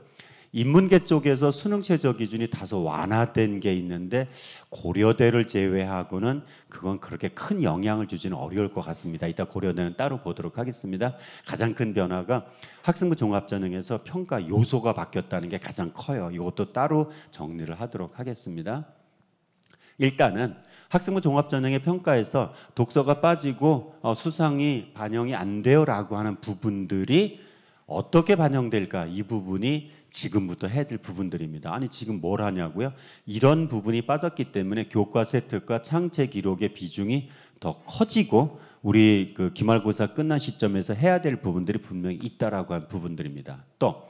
인문계 쪽에서 수능 최저 기준이 다소 완화된 게 있는데 고려대를 제외하고는 그건 그렇게 큰 영향을 주지는 어려울 것 같습니다. 이따 고려대는 따로 보도록 하겠습니다. 가장 큰 변화가 학생부 종합전형에서 평가 요소가 바뀌었다는 게 가장 커요. 이것도 따로 정리를 하도록 하겠습니다. 일단은 학생부 종합전형의 평가에서 독서가 빠지고 수상이 반영이 안 돼요라고 하는 부분들이 어떻게 반영될까? 이 부분이 지금부터 해야 될 부분들입니다. 아니 지금 뭘 하냐고요? 이런 부분이 빠졌기 때문에 교과 세특과 창체 기록의 비중이 더 커지고 우리 그 기말고사 끝난 시점에서 해야 될 부분들이 분명히 있다라고 한 부분들입니다. 또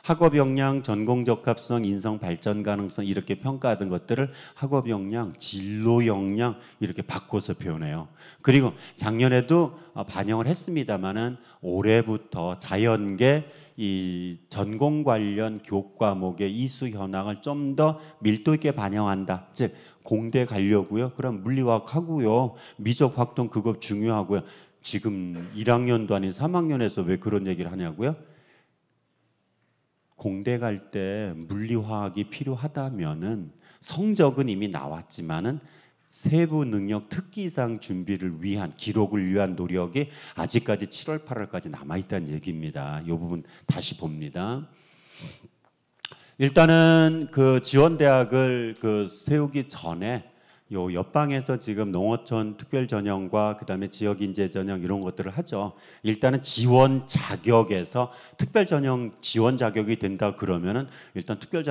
학업 역량, 전공 적합성, 인성 발전 가능성 이렇게 평가하던 것들을 학업 역량, 진로 역량 이렇게 바꿔서 표현해요. 그리고 작년에도 반영을 했습니다마는 올해부터 자연계 이 전공 관련 교과목의 이수 현황을 좀 더 밀도 있게 반영한다. 즉 공대 가려고요. 그럼 물리화학 하고요. 미적 활동 그거 중요하고요. 지금 1학년도 아닌 3학년에서 왜 그런 얘기를 하냐고요? 공대 갈 때 물리화학이 필요하다면은 성적은 이미 나왔지만은 세부 능력 특기상 준비를 위한 기록을 위한 노력이 아직까지 7월 8월까지 남아 있다는 얘기입니다. 이 부분 다시 봅니다. 일단은 그 지원대학을 그 세우기 전에 요 옆방에서 지금 농어촌 특별 전형과 그다음에 지역 인재 전형 이런 것들을 하죠. 일단은 지원 자격에서 특별 전형 지원 자격이 된다 그러면은 일단 특별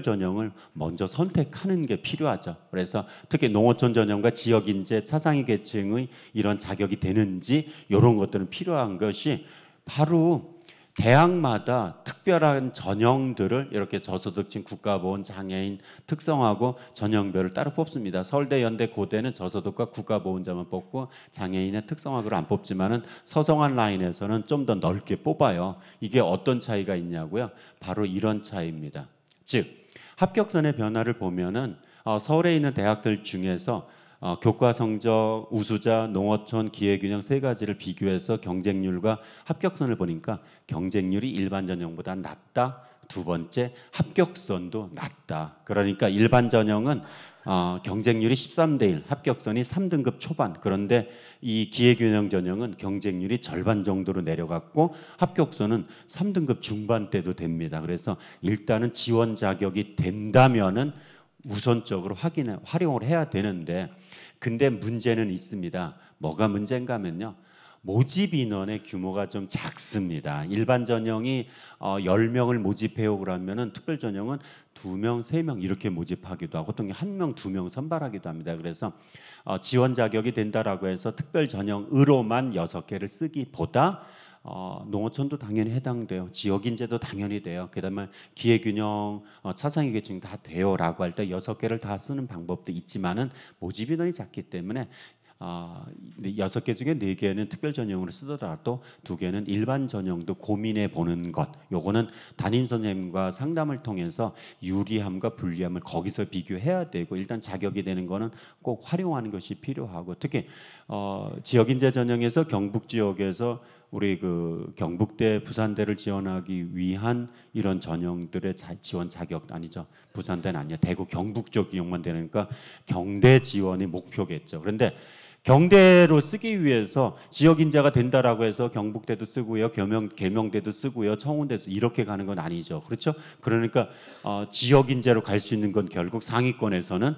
전형을 먼저 선택하는 게 필요하죠. 그래서 특히 농어촌 전형과 지역 인재 차상위 계층의 이런 자격이 되는지 이런 것들은 필요한 것이 바로 대학마다 특별한 전형들을 이렇게 저소득층, 국가보훈, 장애인 특성하고 전형별을 따로 뽑습니다. 서울대, 연대, 고대는 저소득과 국가보훈자만 뽑고 장애인의 특성화를 안 뽑지만은 서성한 라인에서는 좀 더 넓게 뽑아요. 이게 어떤 차이가 있냐고요? 바로 이런 차이입니다. 즉 합격선의 변화를 보면은 서울에 있는 대학들 중에서 교과 성적, 우수자, 농어촌, 기회균형 세 가지를 비교해서 경쟁률과 합격선을 보니까 경쟁률이 일반 전형보다 낮다. 두 번째, 합격선도 낮다. 그러니까 일반 전형은 경쟁률이 13대 1, 합격선이 3등급 초반. 그런데 이 기회균형 전형은 경쟁률이 절반 정도로 내려갔고 합격선은 3등급 중반대도 됩니다. 그래서 일단은 지원 자격이 된다면은 우선적으로 활용을 해야 되는데 근데 문제는 있습니다. 뭐가 문제인가 하면요. 모집 인원의 규모가 좀 작습니다. 일반 전형이 10명을 모집해요 그러면은 특별 전형은 2명, 3명 이렇게 모집하기도 하고 어떤 게 1명, 2명 선발하기도 합니다. 그래서 지원 자격이 된다라고 해서 특별 전형으로만 6개를 쓰기보다 농어촌도 당연히 해당돼요. 지역인재도 당연히 돼요. 그다음에 기회균형, 차상위 계층 다 돼요라고 할 때 6개를 다 쓰는 방법도 있지만은 모집 인원이 작기 때문에 6개 중에 4개는 특별 전형으로 쓰더라도 2개는 일반 전형도 고민해 보는 것. 요거는 담임 선생님과 상담을 통해서 유리함과 불리함을 거기서 비교해야 되고, 일단 자격이 되는 거는 꼭 활용하는 것이 필요하고, 특히 지역인재 전형에서 경북 지역에서 우리 그 경북대, 부산대를 지원하기 위한 이런 전형들의 지원 자격 아니죠. 부산대는 아니야. 대구, 경북 쪽 이용만 되니까 경대 지원이 목표겠죠. 그런데 경대로 쓰기 위해서 지역 인재가 된다라고 해서 경북대도 쓰고요, 계명대도 쓰고요, 청운대도 이렇게 가는 건 아니죠. 그렇죠? 그러니까 지역 인재로 갈 수 있는 건 결국 상위권에서는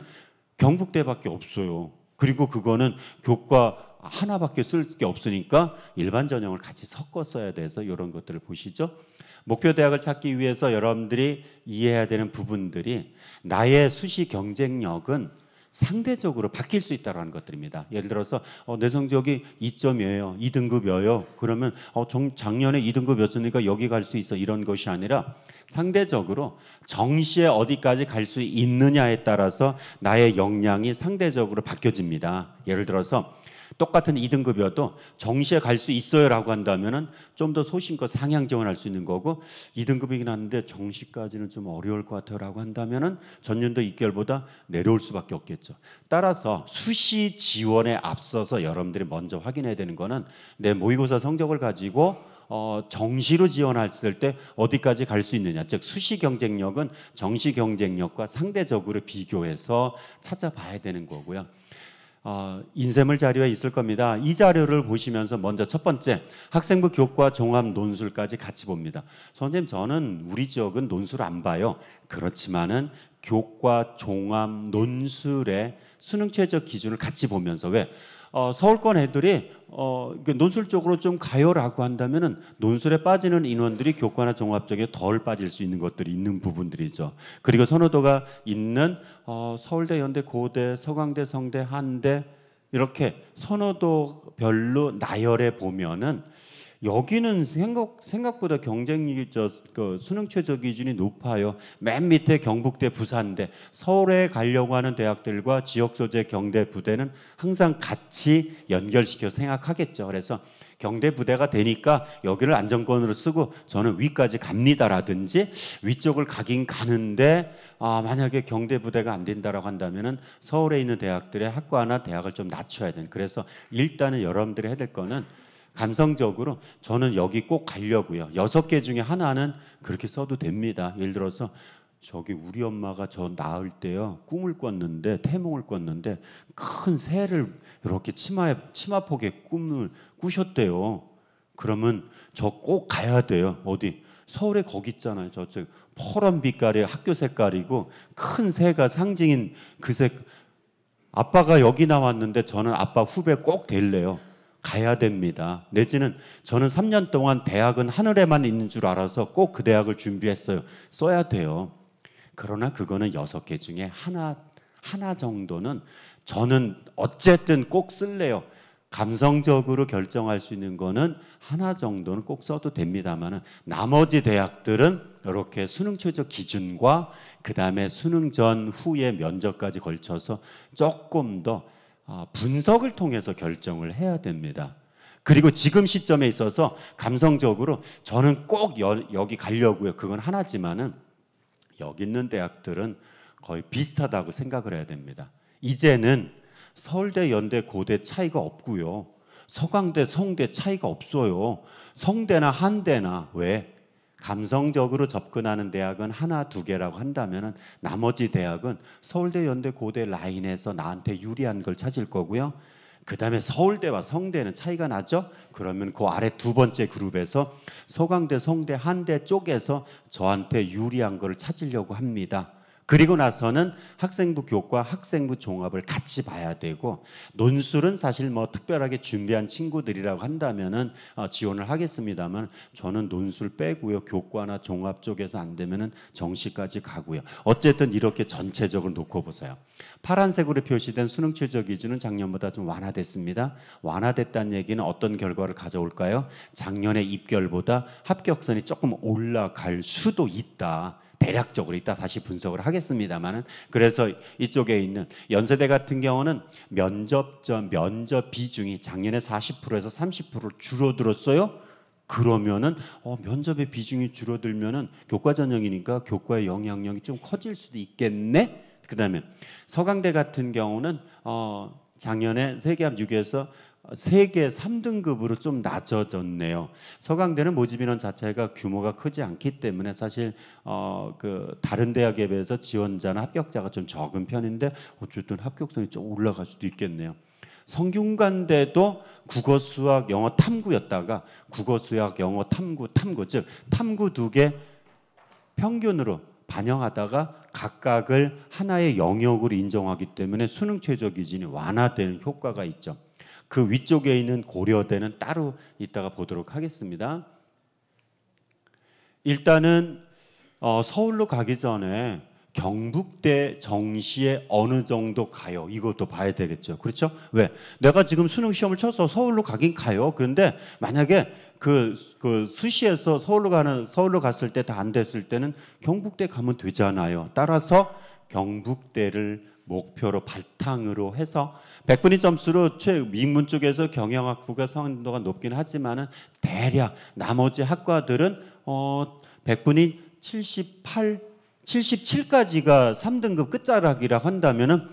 경북대밖에 없어요. 그리고 그거는 교과 하나밖에 쓸 게 없으니까 일반 전형을 같이 섞어 써야 돼서 이런 것들을 보시죠. 목표 대학을 찾기 위해서 여러분들이 이해해야 되는 부분들이, 나의 수시 경쟁력은 상대적으로 바뀔 수 있다는 것들입니다. 예를 들어서 내 성적이 2점이에요. 2등급이에요. 그러면 작년에 2등급이었으니까 여기 갈 수 있어. 이런 것이 아니라 상대적으로 정시에 어디까지 갈 수 있느냐에 따라서 나의 역량이 상대적으로 바뀌어집니다. 예를 들어서 똑같은 2등급이어도 정시에 갈 수 있어요라고 한다면은 좀 더 소신껏 상향 지원할 수 있는 거고, 2등급이긴 한데 정시까지는 좀 어려울 것 같아요라고 한다면은 전년도 입결보다 내려올 수밖에 없겠죠. 따라서 수시 지원에 앞서서 여러분들이 먼저 확인해야 되는 거는 내 모의고사 성적을 가지고 정시로 지원했을 때 어디까지 갈 수 있느냐, 즉 수시 경쟁력은 정시 경쟁력과 상대적으로 비교해서 찾아봐야 되는 거고요. 인쇄물 자료에 있을 겁니다. 이 자료를 보시면서 먼저 첫 번째, 학생부 교과 종합 논술까지 같이 봅니다. 선생님, 저는 우리 지역은 논술 안 봐요. 그렇지만은 교과 종합 논술의 수능 최저 기준을 같이 보면서, 왜 서울권 애들이 논술 쪽으로 좀 가요라고 한다면은 논술에 빠지는 인원들이 교과나 종합 쪽에 덜 빠질 수 있는 것들이 있는 부분들이죠. 그리고 선호도가 있는 서울대, 연대, 고대, 서강대, 성대, 한대 이렇게 선호도별로 나열해 보면은 여기는 생각보다 경쟁력이 수능 최저 기준이 높아요. 맨 밑에 경북대, 부산대, 서울에 가려고 하는 대학들과 지역 소재 경대 부대는 항상 같이 연결시켜 생각하겠죠. 그래서 경대 부대가 되니까 여기를 안정권으로 쓰고 저는 위까지 갑니다라든지, 위쪽을 가긴 가는데 만약에 경대 부대가 안 된다라고 한다면은 서울에 있는 대학들의 학과나 대학을 좀 낮춰야 되는. 그래서 일단은 여러분들이 해야 될 거는, 감성적으로 저는 여기 꼭 가려고요. 6개 중에 하나는 그렇게 써도 됩니다. 예를 들어서 저기 우리 엄마가 저 낳을 때요, 꿈을 꿨는데, 태몽을 꿨는데 큰 새를 이렇게 치마폭에 꿈을 꾸셨대요. 그러면 저 꼭 가야 돼요. 어디? 서울에 거기 있잖아요. 저쪽 퍼런 빛깔의 학교 색깔이고 큰 새가 상징인 그 색. 아빠가 여기 나왔는데 저는 아빠 후배 꼭 될래요. 가야 됩니다. 내지는 저는 3년 동안 대학은 하늘에만 있는 줄 알아서 꼭 그 대학을 준비했어요. 써야 돼요. 그러나 그거는 6개 중에 하나 정도는 저는 어쨌든 꼭 쓸래요. 감성적으로 결정할 수 있는 거는 하나 정도는 꼭 써도 됩니다만, 나머지 대학들은 이렇게 수능 최저 기준과 그 다음에 수능 전 후의 면접까지 걸쳐서 조금 더 분석을 통해서 결정을 해야 됩니다. 그리고 지금 시점에 있어서 감성적으로 저는 꼭 여기 가려고요. 그건 하나지만은 여기 있는 대학들은 거의 비슷하다고 생각을 해야 됩니다. 이제는 서울대, 연대, 고대 차이가 없고요. 서강대, 성대 차이가 없어요. 성대나 한대나, 왜? 감성적으로 접근하는 대학은 하나, 2개라고 한다면 나머지 대학은 서울대, 연대, 고대 라인에서 나한테 유리한 걸 찾을 거고요. 그 다음에 서울대와 성대는 차이가 나죠? 그러면 그 아래 2번째 그룹에서 서강대, 성대, 한대 쪽에서 저한테 유리한 걸 찾으려고 합니다. 그리고 나서는 학생부 교과, 학생부 종합을 같이 봐야 되고, 논술은 사실 뭐 특별하게 준비한 친구들이라고 한다면은 지원을 하겠습니다만, 저는 논술 빼고요. 교과나 종합 쪽에서 안 되면은 정시까지 가고요. 어쨌든 이렇게 전체적으로 놓고 보세요. 파란색으로 표시된 수능 최저 기준은 작년보다 좀 완화됐습니다. 완화됐다는 얘기는 어떤 결과를 가져올까요? 작년의 입결보다 합격선이 조금 올라갈 수도 있다. 대략적으로 이따 다시 분석을 하겠습니다만은, 그래서 이쪽에 있는 연세대 같은 경우는 면접 비중이 작년에 40%에서 30% 줄어들었어요. 그러면은 면접의 비중이 줄어들면은 교과 전형이니까 교과의 영향력이 좀 커질 수도 있겠네. 그다음에 서강대 같은 경우는 작년에 세계합 6에서 세계 3등급으로 좀 낮아졌네요. 서강대는 모집 인원 자체가 규모가 크지 않기 때문에 사실 그 다른 대학에 비해서 지원자나 합격자가 좀 적은 편인데 어쨌든 합격성이 좀 올라갈 수도 있겠네요. 성균관대도 국어, 수학, 영어, 탐구였다가 국어, 수학, 영어, 탐구, 즉 탐구 2개 평균으로 반영하다가 각각을 하나의 영역으로 인정하기 때문에 수능 최저 기준이 완화되는 효과가 있죠. 그 위쪽에 있는 고려대는 따로 이따가 보도록 하겠습니다. 일단은 서울로 가기 전에 경북대 정시에 어느 정도 가요? 이것도 봐야 되겠죠. 그렇죠? 왜? 내가 지금 수능 시험을 쳐서 서울로 가긴 가요. 그런데 만약에 그 수시에서 서울로 갔을 때 다 안 됐을 때는 경북대 가면 되잖아요. 따라서 경북대를 목표로 바탕으로 해서 100분위 점수로 민문 쪽에서 경영학부가 성공도가 높긴 하지만은 대략 나머지 학과들은 100분위 77까지가 3등급 끝자락이라 한다면은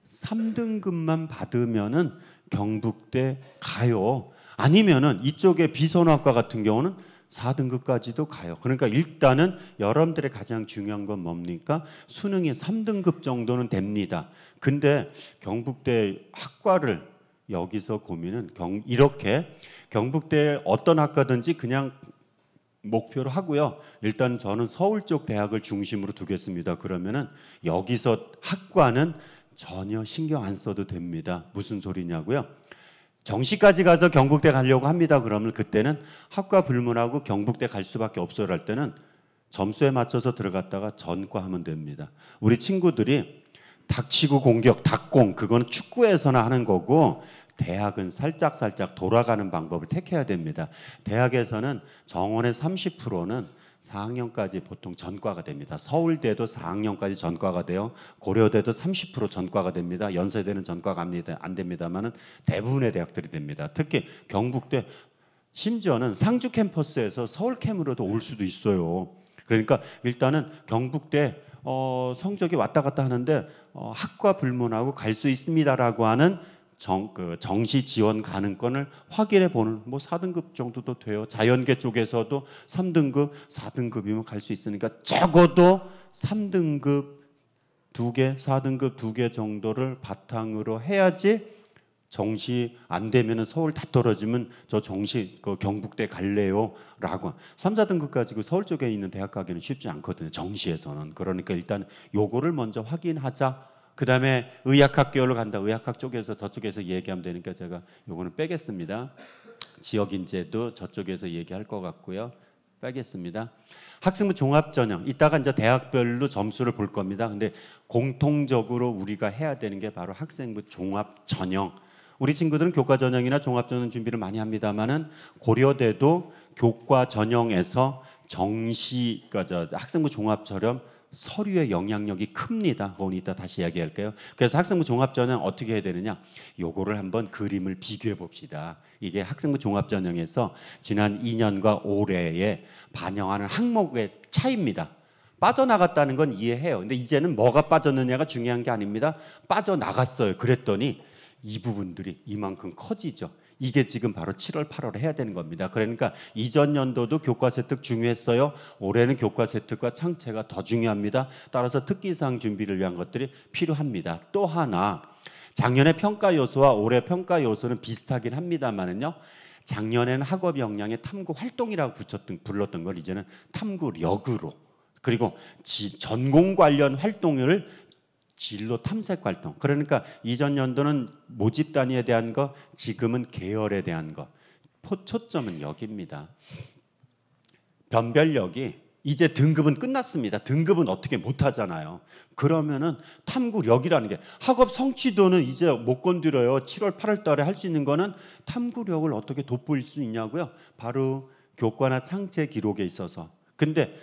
3등급만 받으면은 경북대 가요. 아니면은 이쪽에 비선호학과 같은 경우는 4등급까지도 가요. 그러니까 일단은 여러분들의 가장 중요한 건 뭡니까? 수능이 3등급 정도는 됩니다. 근데 경북대 학과를 여기서 고민은 이렇게 경북대 어떤 학과든지 그냥 목표로 하고요. 일단 저는 서울 쪽 대학을 중심으로 두겠습니다. 그러면은 여기서 학과는 전혀 신경 안 써도 됩니다. 무슨 소리냐고요? 정시까지 가서 경북대 가려고 합니다. 그러면 그때는 학과 불문하고 경북대 갈 수밖에 없어요. 할 때는 점수에 맞춰서 들어갔다가 전과 하면 됩니다. 우리 친구들이 닥치고 공격, 닥공 그건 축구에서나 하는 거고 대학은 살짝 돌아가는 방법을 택해야 됩니다. 대학에서는 정원의 30%는 4학년까지 보통 전과가 됩니다. 서울대도 4학년까지 전과가 돼요. 고려대도 30% 전과가 됩니다. 연세대는 전과가 안 됩니다만은 대부분의 대학들이 됩니다. 특히 경북대 심지어는 상주 캠퍼스에서 서울 캠으로도 올 수도 있어요. 그러니까 일단은 경북대 성적이 왔다 갔다 하는데 학과 불문하고 갈 수 있습니다라고 하는 정시 지원 가능권을 확인해 보는 4등급 정도도 돼요. 자연계 쪽에서도 3등급, 4등급이면 갈 수 있으니까 적어도 3등급 2개, 4등급 2개 정도를 바탕으로 해야지 정시 안 되면은 서울 다 떨어지면 저 정시 경북대 갈래요라고 3, 4등급 가지고 서울 쪽에 있는 대학 가기는 쉽지 않거든요. 정시에서는. 그러니까 일단 요거를 먼저 확인하자. 그 다음에 의학학 계열로 간다. 의학학 쪽에서 저쪽에서 얘기하면 되니까 제가 요거는 빼겠습니다. 지역인재도 저쪽에서 얘기할 것 같고요. 빼겠습니다. 학생부 종합전형. 이따가 이제 대학별로 점수를 볼 겁니다. 근데 공통적으로 우리가 해야 되는 게 바로 학생부 종합전형. 우리 친구들은 교과전형이나 종합전형 준비를 많이 합니다만은 고려대도 교과전형에서 정시, 그러니까 학생부 종합전형 서류의 영향력이 큽니다. 그건 이따 다시 이야기할게요. 그래서 학생부 종합전형 어떻게 해야 되느냐? 요거를 한번 그림을 비교해 봅시다. 이게 학생부 종합전형에서 지난 2년과 올해에 반영하는 항목의 차이입니다. 빠져나갔다는 건 이해해요. 근데 이제는 뭐가 빠졌느냐가 중요한 게 아닙니다. 빠져나갔어요. 그랬더니 이 부분들이 이만큼 커지죠. 이게 지금 바로 7월, 8월에 해야 되는 겁니다. 그러니까 이전 연도도 교과 세특 중요했어요. 올해는 교과 세특과 창체가 더 중요합니다. 따라서 특기사항 준비를 위한 것들이 필요합니다. 또 하나, 작년의 평가 요소와 올해 평가 요소는 비슷하긴 합니다만은요. 작년에는 학업 역량의 탐구 활동이라고 불렀던 걸 이제는 탐구력으로, 그리고 전공 관련 활동을 진로 탐색 활동. 그러니까 이전 연도는 모집 단위에 대한 거, 지금은 계열에 대한 거. 초점은 여기입니다. 변별력이 이제 등급은 끝났습니다. 등급은 어떻게 못 하잖아요. 그러면은 탐구력이라는 게 학업 성취도는 이제 못 건드려요. 7월, 8월 달에 할 수 있는 거는 탐구력을 어떻게 돋보일 수 있냐고요. 바로 교과나 창체 기록에 있어서. 근데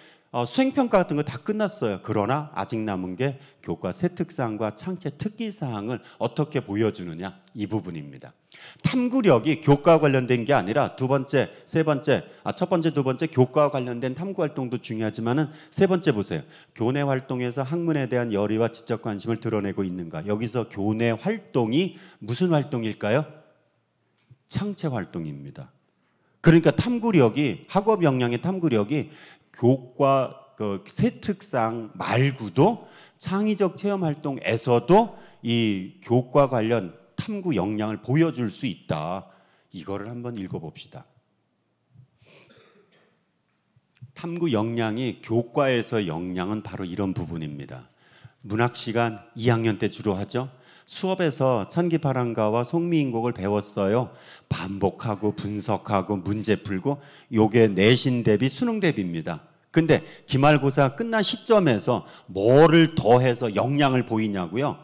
수행평가 같은 거 다 끝났어요. 그러나 아직 남은 게 교과 세특사항과 창체 특기사항을 어떻게 보여주느냐, 이 부분입니다. 탐구력이 교과와 관련된 게 아니라 첫 번째, 두 번째 교과와 관련된 탐구 활동도 중요하지만은 세 번째 보세요. 교내 활동에서 학문에 대한 열의와 지적 관심을 드러내고 있는가. 여기서 교내 활동이 무슨 활동일까요? 창체 활동입니다. 그러니까 탐구력이, 학업 역량의 탐구력이 교과 세특상 말고도 창의적 체험 활동에서도 이 교과 관련 탐구 역량을 보여줄 수 있다. 이거를 한번 읽어봅시다. 탐구 역량이 교과에서 역량은 바로 이런 부분입니다. 문학 시간 2학년 때 주로 하죠. 수업에서 천기파랑가와 송미인곡을 배웠어요. 반복하고 분석하고 문제 풀고, 요게 내신 대비 수능 대비입니다. 근데 기말고사 끝난 시점에서 뭐를 더해서 역량을 보이냐고요?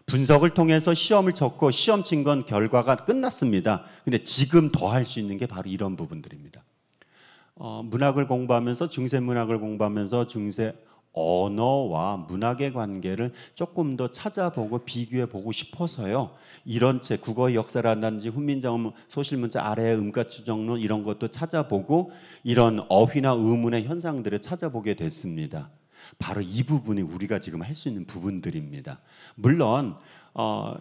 분석을 통해서 시험을 쳤고 시험 친 건 결과가 끝났습니다. 근데 지금 더 할 수 있는 게 바로 이런 부분들입니다. 문학을 공부하면서, 중세 문학을 공부하면서 중세 언어와 문학의 관계를 조금 더 찾아보고 비교해 보고 싶어서요. 이런 책, 국어의 역사를 한다든지 훈민정음, 소실문자, 아래의 음가추정론 이런 것도 찾아보고 이런 어휘나 의문의 현상들을 찾아보게 됐습니다. 바로 이 부분이 우리가 지금 할 수 있는 부분들입니다. 물론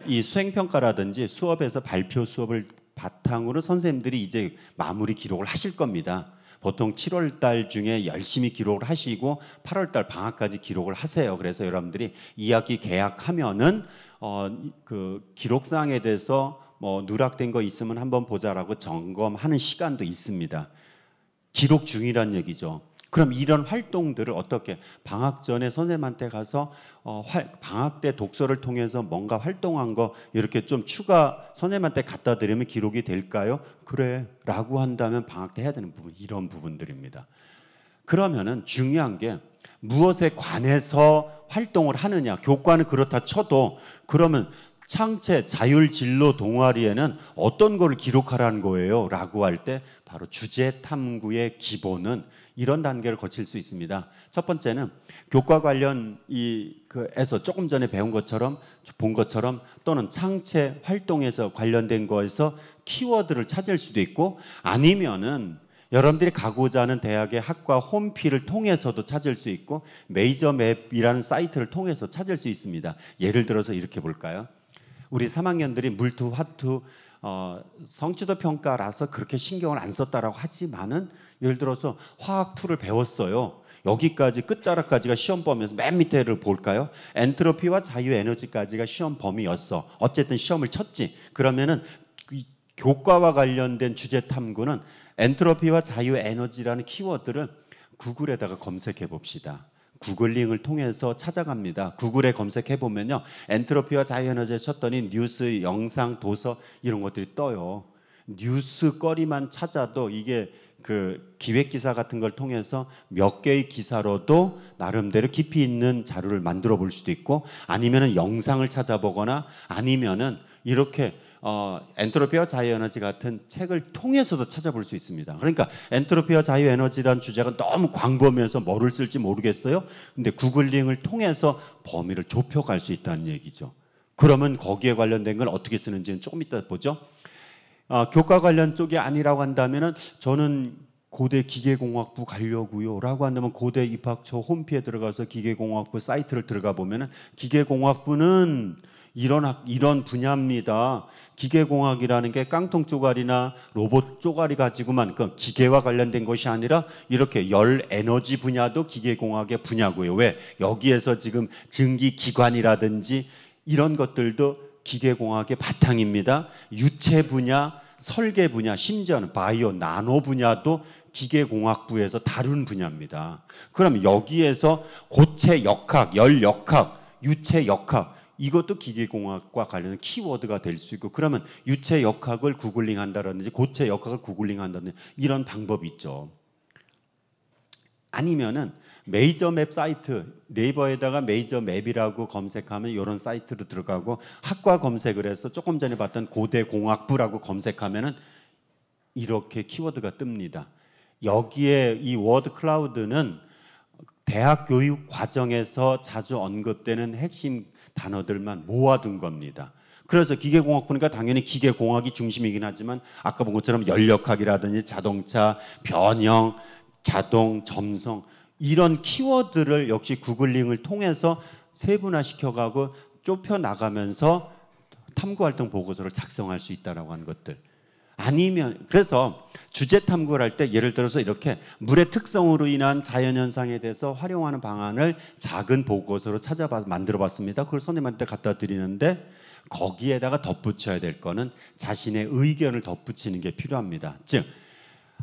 이 수행평가라든지 수업에서 발표 수업을 바탕으로 선생님들이 이제 마무리 기록을 하실 겁니다. 보통 7월 달 중에 열심히 기록을 하시고 8월 달 방학까지 기록을 하세요. 그래서 여러분들이 2학기 개학하면은 그 기록사항에 대해서 뭐 누락된 거 있으면 한번 보자라고 점검하는 시간도 있습니다. 기록 중이란 얘기죠. 그럼 이런 활동들을 어떻게 방학 전에 선생님한테 가서 방학 때 독서를 통해서 뭔가 활동한 거 이렇게 좀 추가 선생님한테 갖다 드리면 기록이 될까요? 그래 라고 한다면 방학 때 해야 되는 부분, 이런 부분들입니다. 그러면은 중요한 게 무엇에 관해서 활동을 하느냐. 교과는 그렇다 쳐도 그러면 창체, 자율 진로 동아리에는 어떤 거를 기록하라는 거예요? 라고 할 때 바로 주제 탐구의 기본은 이런 단계를 거칠 수 있습니다. 첫 번째는 교과 관련 에서 조금 전에 배운 것처럼, 본 것처럼, 또는 창체 활동에서 관련된 거에서 키워드를 찾을 수도 있고, 아니면은 여러분들이 가고자 하는 대학의 학과 홈피를 통해서도 찾을 수 있고, 메이저맵이라는 사이트를 통해서 찾을 수 있습니다. 예를 들어서 이렇게 볼까요? 우리 3학년들이 물투, 화투, 성취도 평가라서 그렇게 신경을 안 썼다라고 하지만은, 예를 들어서 화학 2를 배웠어요. 여기까지 끝자락까지가 시험 범위에서 맨 밑에를 볼까요? 엔트로피와 자유 에너지까지가 시험 범위였어. 어쨌든 시험을 쳤지. 그러면은 교과와 관련된 주제 탐구는 엔트로피와 자유 에너지라는 키워드를 구글에다가 검색해 봅시다. 구글링을 통해서 찾아갑니다. 구글에 검색해 보면요, 엔트로피와 자유에너지에 쳤더니 뉴스, 영상, 도서 이런 것들이 떠요. 뉴스 거리만 찾아도 이게 그 기획 기사 같은 걸 통해서 몇 개의 기사로도 나름대로 깊이 있는 자료를 만들어 볼 수도 있고, 아니면은 영상을 찾아보거나, 아니면은 이렇게 엔트로피와 자유에너지 같은 책을 통해서도 찾아볼 수 있습니다. 그러니까 엔트로피와 자유에너지라는 주제가 너무 광범위해서 뭐를 쓸지 모르겠어요. 근데 구글링을 통해서 범위를 좁혀갈 수 있다는 얘기죠. 그러면 거기에 관련된 걸 어떻게 쓰는지는 조금 이따 보죠. 교과 관련 쪽이 아니라고 한다면은 저는 고대 기계공학부 가려고요 라고 한다면 고대 입학처 홈피에 들어가서 기계공학부 사이트를 들어가 보면은 기계공학부는 이런 분야입니다. 기계공학이라는 게 깡통 쪼가리나 로봇 쪼가리 가지고만 그 기계와 관련된 것이 아니라 이렇게 열 에너지 분야도 기계공학의 분야고요. 왜? 여기에서 지금 증기기관이라든지 이런 것들도 기계공학의 바탕입니다. 유체 분야, 설계 분야, 심지어는 바이오, 나노 분야도 기계공학부에서 다룬 분야입니다. 그럼 여기에서 고체 역학, 열 역학, 유체 역학, 이것도 기계공학과 관련된 키워드가 될 수 있고, 그러면 유체 역학을 구글링 한다든지 고체 역학을 구글링 한다든지 이런 방법이 있죠. 아니면은 메이저맵 사이트, 네이버에다가 메이저맵이라고 검색하면 이런 사이트로 들어가고, 학과 검색을 해서 조금 전에 봤던 고대공학부라고 검색하면은 이렇게 키워드가 뜹니다. 여기에 이 워드 클라우드는 대학 교육 과정에서 자주 언급되는 핵심 단어들만 모아둔 겁니다. 그래서 기계공학 보니까 당연히 기계공학이 중심이긴 하지만 아까 본 것처럼 연력학이라든지 자동차, 변형, 자동, 점성 이런 키워드를 역시 구글링을 통해서 세분화시켜가고 좁혀나가면서 탐구활동 보고서를 작성할 수 있다라고 하는 것들. 아니면 그래서 주제 탐구를 할 때 예를 들어서 이렇게 물의 특성으로 인한 자연현상에 대해서 활용하는 방안을 작은 보고서로 찾아봐 만들어봤습니다. 그걸 선생님한테 갖다 드리는데 거기에다가 덧붙여야 될 거는 자신의 의견을 덧붙이는 게 필요합니다. 즉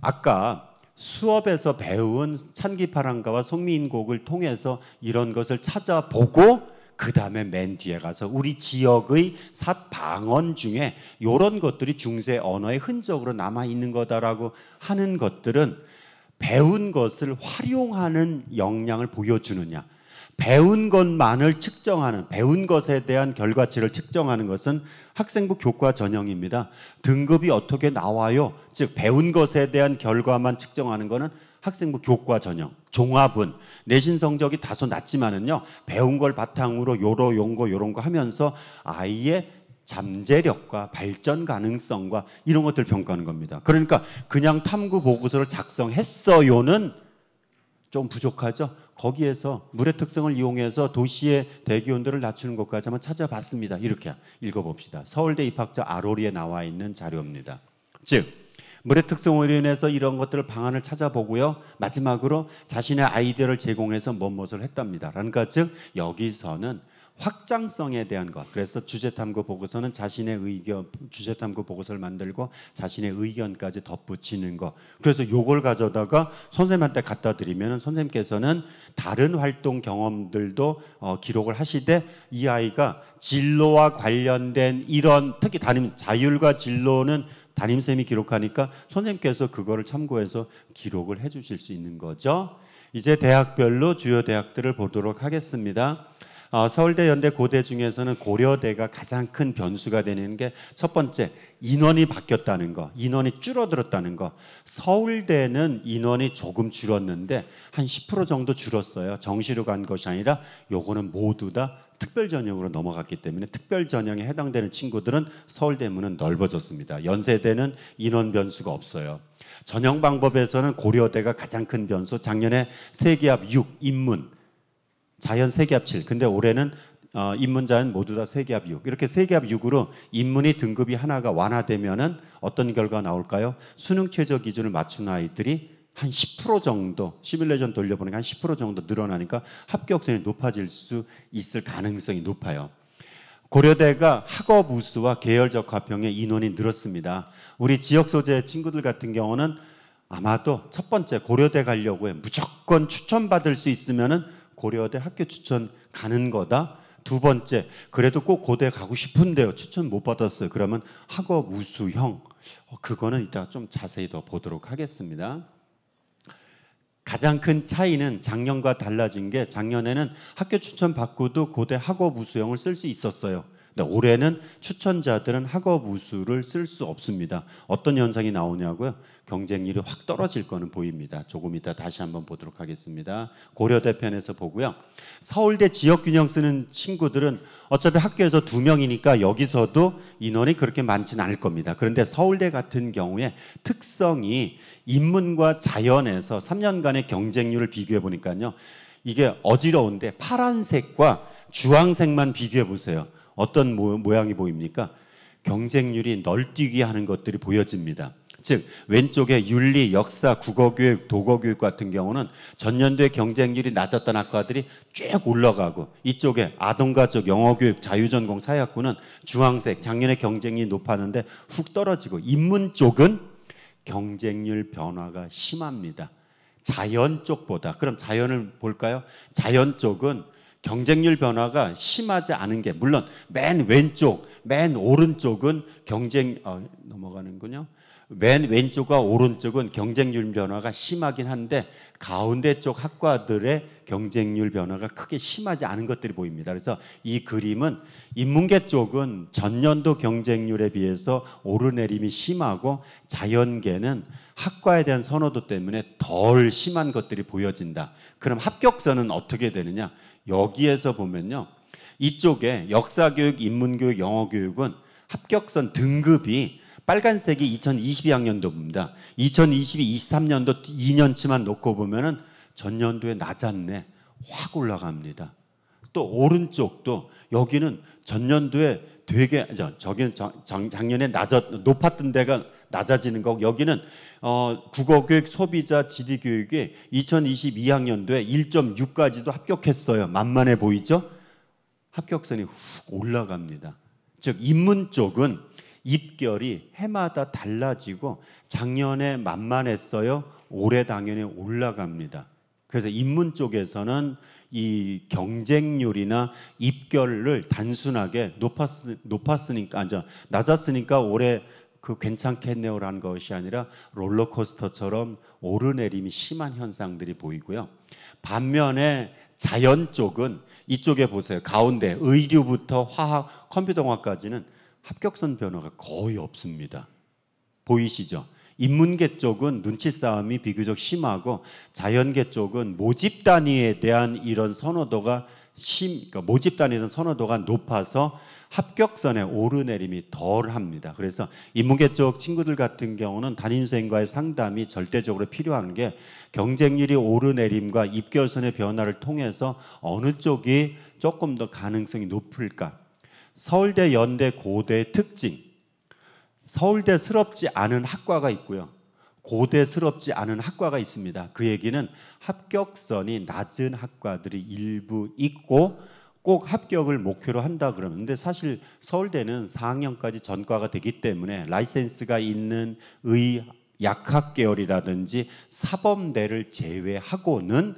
아까 수업에서 배운 찬기파랑가와 송미인곡을 통해서 이런 것을 찾아보고 그 다음에 맨 뒤에 가서 우리 지역의 삿방언 중에 이런 것들이 중세 언어의 흔적으로 남아있는 거다라고 하는 것들은 배운 것을 활용하는 역량을 보여주느냐, 배운 것만을 측정하는, 배운 것에 대한 결과치를 측정하는 것은 학생부 교과 전형입니다. 등급이 어떻게 나와요? 즉 배운 것에 대한 결과만 측정하는 것은 학생부 교과 전형. 종합은 내신 성적이 다소 낮지만은요 배운 걸 바탕으로 요런 거 하면서 아이의 잠재력과 발전 가능성과 이런 것들 평가하는 겁니다. 그러니까 그냥 탐구 보고서를 작성했어요는 좀 부족하죠. 거기에서 물의 특성을 이용해서 도시의 대기온도를 낮추는 것까지 한번 찾아봤습니다. 이렇게 읽어봅시다. 서울대 입학자 아로리에 나와 있는 자료입니다. 즉 물의 특성으로 인해서 이런 것들을 방안을 찾아보고요. 마지막으로 자신의 아이디어를 제공해서 무엇을 했답니다. 그러니까 즉 여기서는 확장성에 대한 것. 그래서 주제탐구 보고서는 자신의 의견, 주제탐구 보고서를 만들고 자신의 의견까지 덧붙이는 것. 그래서 요걸 가져다가 선생님한테 갖다 드리면 선생님께서는 다른 활동 경험들도 기록을 하시되 이 아이가 진로와 관련된 이런 특히 자율과 진로는 담임쌤이 기록하니까 선생님께서 그거를 참고해서 기록을 해 주실 수 있는 거죠. 이제 대학별로 주요 대학들을 보도록 하겠습니다. 서울대, 연대, 고대 중에서는 고려대가 가장 큰 변수가 되는 게 첫 번째, 인원이 바뀌었다는 거, 인원이 줄어들었다는 거. 서울대는 인원이 조금 줄었는데 한 10% 정도 줄었어요. 정시로 간 것이 아니라 요거는 모두 다 특별 전형으로 넘어갔기 때문에 특별 전형에 해당되는 친구들은 서울대문은 넓어졌습니다. 연세대는 인원 변수가 없어요. 전형 방법에서는 고려대가 가장 큰 변수, 작년에 세기합 6, 인문, 자연 세기합 7. 근데 올해는 인문자연 모두 다 세기합 6. 이렇게 세기합 6으로 인문이 등급이 하나가 완화되면은 어떤 결과가 나올까요? 수능 최저 기준을 맞춘 아이들이 한 10% 정도, 시뮬레이션 돌려보니까 한 10% 정도 늘어나니까 합격성이 높아질 수 있을 가능성이 높아요. 고려대가 학업 우수와 계열적 화평의 인원이 늘었습니다. 우리 지역 소재 친구들 같은 경우는 아마도 첫 번째 고려대 가려고 해 무조건 추천받을 수 있으면은 고려대 학교 추천 가는 거다. 두 번째, 그래도 꼭 고대 가고 싶은데요. 추천 못 받았어요. 그러면 학업 우수형. 그거는 이따 좀 자세히 더 보도록 하겠습니다. 가장 큰 차이는 작년과 달라진 게 작년에는 학교 추천 받고도 고대 학업 우수형을 쓸 수 있었어요. 근데 올해는 추천자들은 학업 우수를 쓸 수 없습니다. 어떤 현상이 나오냐고요? 경쟁률이 확 떨어질 거는 보입니다. 조금 이따 다시 한번 보도록 하겠습니다. 고려대 편에서 보고요. 서울대 지역균형 쓰는 친구들은 어차피 학교에서 2명이니까 여기서도 인원이 그렇게 많지는 않을 겁니다. 그런데 서울대 같은 경우에 특성이 인문과 자연에서 3년간의 경쟁률을 비교해 보니까요. 이게 어지러운데 파란색과 주황색만 비교해 보세요. 어떤 모양이 보입니까? 경쟁률이 널뛰기 하는 것들이 보여집니다. 즉 왼쪽에 윤리, 역사, 국어교육, 도거교육 같은 경우는 전년도에 경쟁률이 낮았던 학과들이 쭉 올라가고 이쪽에 아동가족, 영어교육, 자유전공, 사회학부는 주황색, 작년에 경쟁률이 높았는데 훅 떨어지고 인문 쪽은 경쟁률 변화가 심합니다. 자연 쪽보다. 그럼 자연을 볼까요? 자연 쪽은 경쟁률 변화가 심하지 않은 게, 물론 맨 왼쪽, 맨 오른쪽은 넘어가는군요. 맨 왼쪽과 오른쪽은 경쟁률 변화가 심하긴 한데 가운데 쪽 학과들의 경쟁률 변화가 크게 심하지 않은 것들이 보입니다. 그래서 이 그림은 인문계 쪽은 전년도 경쟁률에 비해서 오르내림이 심하고 자연계는 학과에 대한 선호도 때문에 덜 심한 것들이 보여진다. 그럼 합격선은 어떻게 되느냐? 여기에서 보면요, 이쪽에 역사교육, 인문교육, 영어교육은 합격선 등급이 빨간색이 2022학년도입니다. 2022-23년도 2년치만 놓고 보면은 전년도에 낮았네, 확 올라갑니다. 또 오른쪽도 여기는 전년도에 되게 저기는 작년에 높았던 데가 낮아지는 거고, 여기는 국어교육, 소비자, 지리교육이 2022학년도에 1.6까지도 합격했어요. 만만해 보이죠? 합격선이 훅 올라갑니다. 즉 인문 쪽은 입결이 해마다 달라지고 작년에 만만했어요. 올해 당연히 올라갑니다. 그래서 인문 쪽에서는 이 경쟁률이나 입결을 단순하게 낮았으니까 올해 괜찮겠네요라는 것이 아니라 롤러코스터처럼 오르내림이 심한 현상들이 보이고요. 반면에 자연 쪽은 이쪽에 보세요. 가운데 의류부터 화학, 컴퓨터공학까지는 합격선 변화가 거의 없습니다. 보이시죠? 인문계 쪽은 눈치 싸움이 비교적 심하고 자연계 쪽은 모집 단위에 대한 이런 선호도가 그러니까 모집 단위에 대한 선호도가 높아서 합격선의 오르내림이 덜합니다. 그래서 인문계 쪽 친구들 같은 경우는 담임선생과의 상담이 절대적으로 필요한 게 경쟁률이 오르내림과 입결선의 변화를 통해서 어느 쪽이 조금 더 가능성이 높을까? 서울대, 연대, 고대의 특징, 서울대스럽지 않은 학과가 있고요, 고대스럽지 않은 학과가 있습니다. 그 얘기는 합격선이 낮은 학과들이 일부 있고 꼭 합격을 목표로 한다 그러면, 근데 사실 서울대는 4학년까지 전과가 되기 때문에 라이센스가 있는 의약학 계열이라든지 사범대를 제외하고는,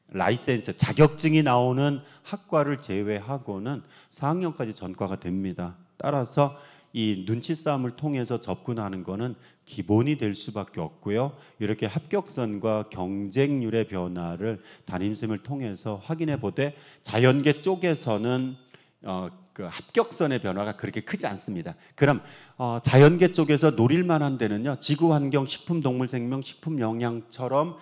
라이센스 자격증이 나오는 학과를 제외하고는 4학년까지 전과가 됩니다. 따라서 이 눈치 싸움을 통해서 접근하는 것은 기본이 될 수밖에 없고요. 이렇게 합격선과 경쟁률의 변화를 담임쌤을 통해서 확인해 보되 자연계 쪽에서는 그 합격선의 변화가 그렇게 크지 않습니다. 그럼 자연계 쪽에서 노릴 만한 데는요, 지구환경, 식품동물생명, 식품영양처럼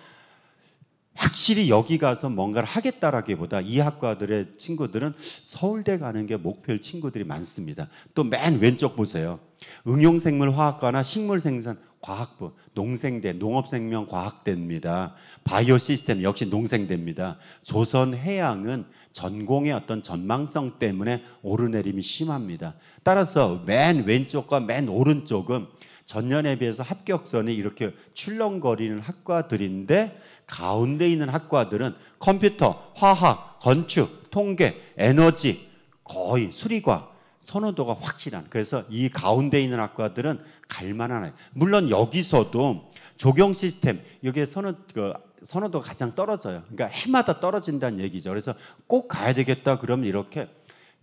확실히 여기 가서 뭔가를 하겠다라기보다 이 학과들의 친구들은 서울대 가는 게 목표일 친구들이 많습니다. 또 맨 왼쪽 보세요. 응용생물화학과나 식물생산과학부, 농생대, 농업생명과학대입니다. 바이오시스템 역시 농생대입니다. 조선해양은 전공의 어떤 전망성 때문에 오르내림이 심합니다. 따라서 맨 왼쪽과 맨 오른쪽은 전년에 비해서 합격선이 이렇게 출렁거리는 학과들인데, 가운데 있는 학과들은 컴퓨터, 화학, 건축, 통계, 에너지, 거의 수리과 선호도가 확실한, 그래서 이 가운데 있는 학과들은 갈만한, 물론 여기서도 적용 시스템, 여기에 선호도가 가장 떨어져요. 그러니까 해마다 떨어진다는 얘기죠. 그래서 꼭 가야 되겠다 그러면 이렇게,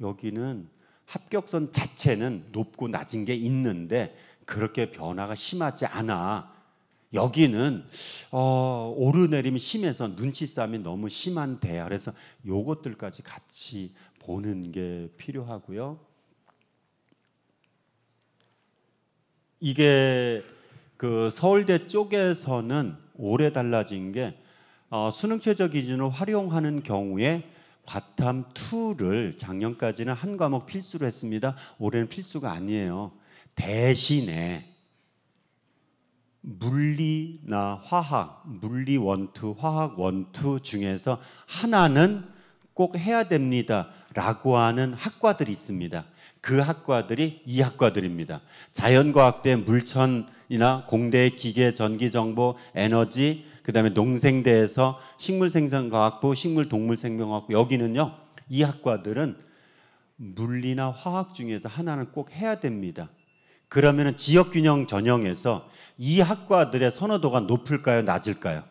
여기는 합격선 자체는 높고 낮은 게 있는데 그렇게 변화가 심하지 않아. 여기는 오르내림이 심해서 눈치 싸움이 너무 심한 데야. 그래서 요것들까지 같이 보는 게 필요하고요. 이게 그 서울대 쪽에서는 올해 달라진 게 수능 최저 기준을 활용하는 경우에 과탐 2를 작년까지는 한 과목 필수로 했습니다. 올해는 필수가 아니에요. 대신에 물리나 화학, 물리 1, 2, 화학 1, 2 중에서 하나는 꼭 해야 됩니다 라고 하는 학과들이 있습니다. 그 학과들이 이 학과들입니다. 자연과학대 물천이나 공대의 기계, 전기정보, 에너지, 그 다음에 농생대에서 식물생산과학부, 식물동물생명학부, 여기는요, 이 학과들은 물리나 화학 중에서 하나는 꼭 해야 됩니다. 그러면 지역균형 전형에서 이 학과들의 선호도가 높을까요, 낮을까요?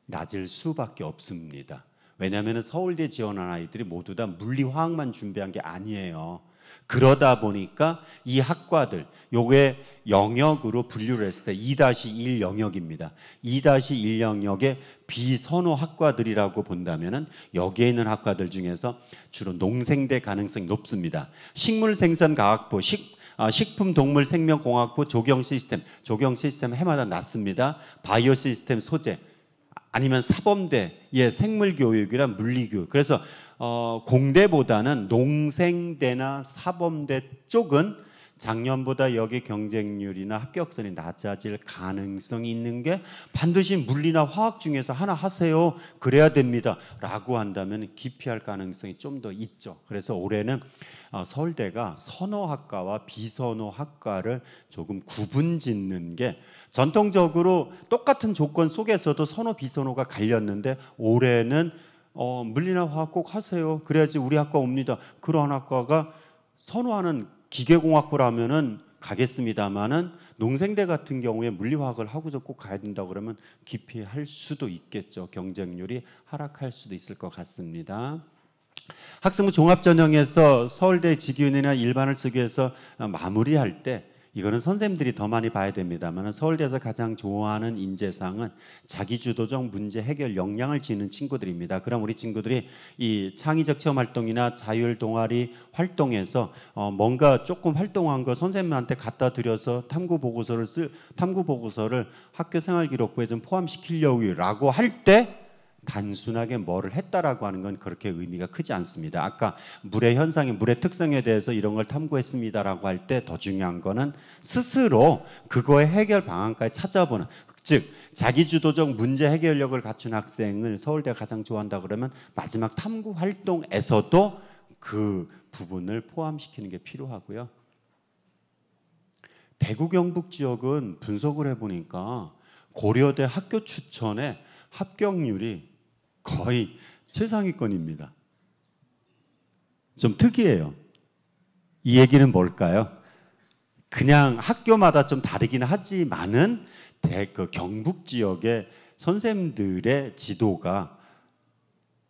낮을 수밖에 없습니다. 왜냐하면 서울대 지원한 아이들이 모두 다 물리 화학만 준비한 게 아니에요. 그러다 보니까 이 학과들 요게 영역으로 분류를 했을 때 2-1 영역입니다. 2-1 영역의 비선호 학과들이라고 본다면은 여기에 있는 학과들 중에서 주로 농생대 가능성이 높습니다. 식물생산과학부, 식품동물생명공학부 조경 시스템 해마다 낮습니다. 바이오 시스템 소재 아니면 사범대의 생물교육이란 물리교육. 그래서 공대보다는 농생대나 사범대 쪽은 작년보다 여기 경쟁률이나 합격선이 낮아질 가능성이 있는 게 반드시 물리나 화학 중에서 하나 하세요. 그래야 됩니다. 라고 한다면 기피할 가능성이 좀 더 있죠. 그래서 올해는 서울대가 선호학과와 비선호학과를 조금 구분짓는 게 전통적으로 똑같은 조건 속에서도 선호 비선호가 갈렸는데 올해는 물리나 화학 꼭 하세요. 그래야지 우리 학과 옵니다. 그러한 학과가 선호하는 기계공학부라면은 가겠습니다만은 농생대 같은 경우에 물리화학을 하고서 꼭 가야 된다 그러면 기피할 수도 있겠죠. 경쟁률이 하락할 수도 있을 것 같습니다. 학생부 종합전형에서 서울대 직윤이나 일반을 쓰기 위해서 마무리할 때 이거는 선생님들이 더 많이 봐야 됩니다만 서울대에서 가장 좋아하는 인재상은 자기주도적 문제 해결 역량을 지닌 친구들입니다. 그럼 우리 친구들이 이 창의적 체험 활동이나 자율 동아리 활동에서 뭔가 조금 활동한 거 선생님한테 갖다 드려서 탐구 보고서를 학교 생활 기록부에 좀 포함시키려고 할 때 단순하게 뭐를 했다라고 하는 건 그렇게 의미가 크지 않습니다. 아까 물의 현상의 물의 특성에 대해서 이런 걸 탐구했습니다라고 할 때 더 중요한 거는 스스로 그거의 해결 방안까지 찾아보는, 즉 자기주도적 문제 해결력을 갖춘 학생을 서울대가 가장 좋아한다 그러면 마지막 탐구 활동에서도 그 부분을 포함시키는 게 필요하고요. 대구 경북 지역은 분석을 해보니까 고려대 학교 추천의 합격률이 거의 최상위권입니다. 좀 특이해요. 이 얘기는 뭘까요? 그냥 학교마다 좀 다르긴 하지만은 그 경북 지역의 선생님들의 지도가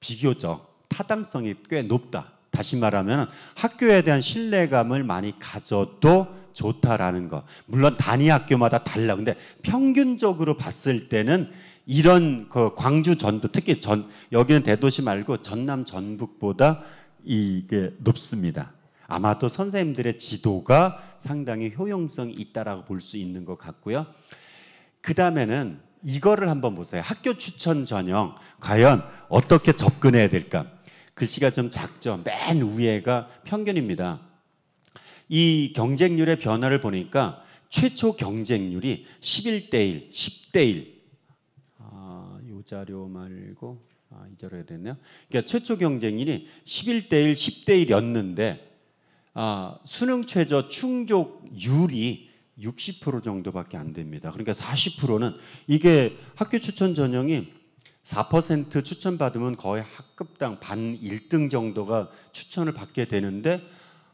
비교적 타당성이 꽤 높다. 다시 말하면 학교에 대한 신뢰감을 많이 가져도 좋다라는 거. 물론 단위 학교마다 달라. 근데 평균적으로 봤을 때는 이런 그 광주 전북, 특히 여기는 대도시 말고 전남 전북보다 이게 높습니다. 아마도 선생님들의 지도가 상당히 효용성이 있다라고 볼 수 있는 것 같고요. 그 다음에는 이거를 한번 보세요. 학교 추천 전형 과연 어떻게 접근해야 될까? 글씨가 좀 작죠. 맨 위에가 평균입니다. 이 경쟁률의 변화를 보니까 최초 경쟁률이 11대1, 10대1. 이 자료 말고 이 자료가 됐네요. 그러니까 최초 경쟁률이 11대1, 10대1이었는데 수능 최저 충족률이 60% 정도밖에 안 됩니다. 그러니까 40%는 이게 학교 추천 전형이 4% 추천받으면 거의 학급당 반 1등 정도가 추천을 받게 되는데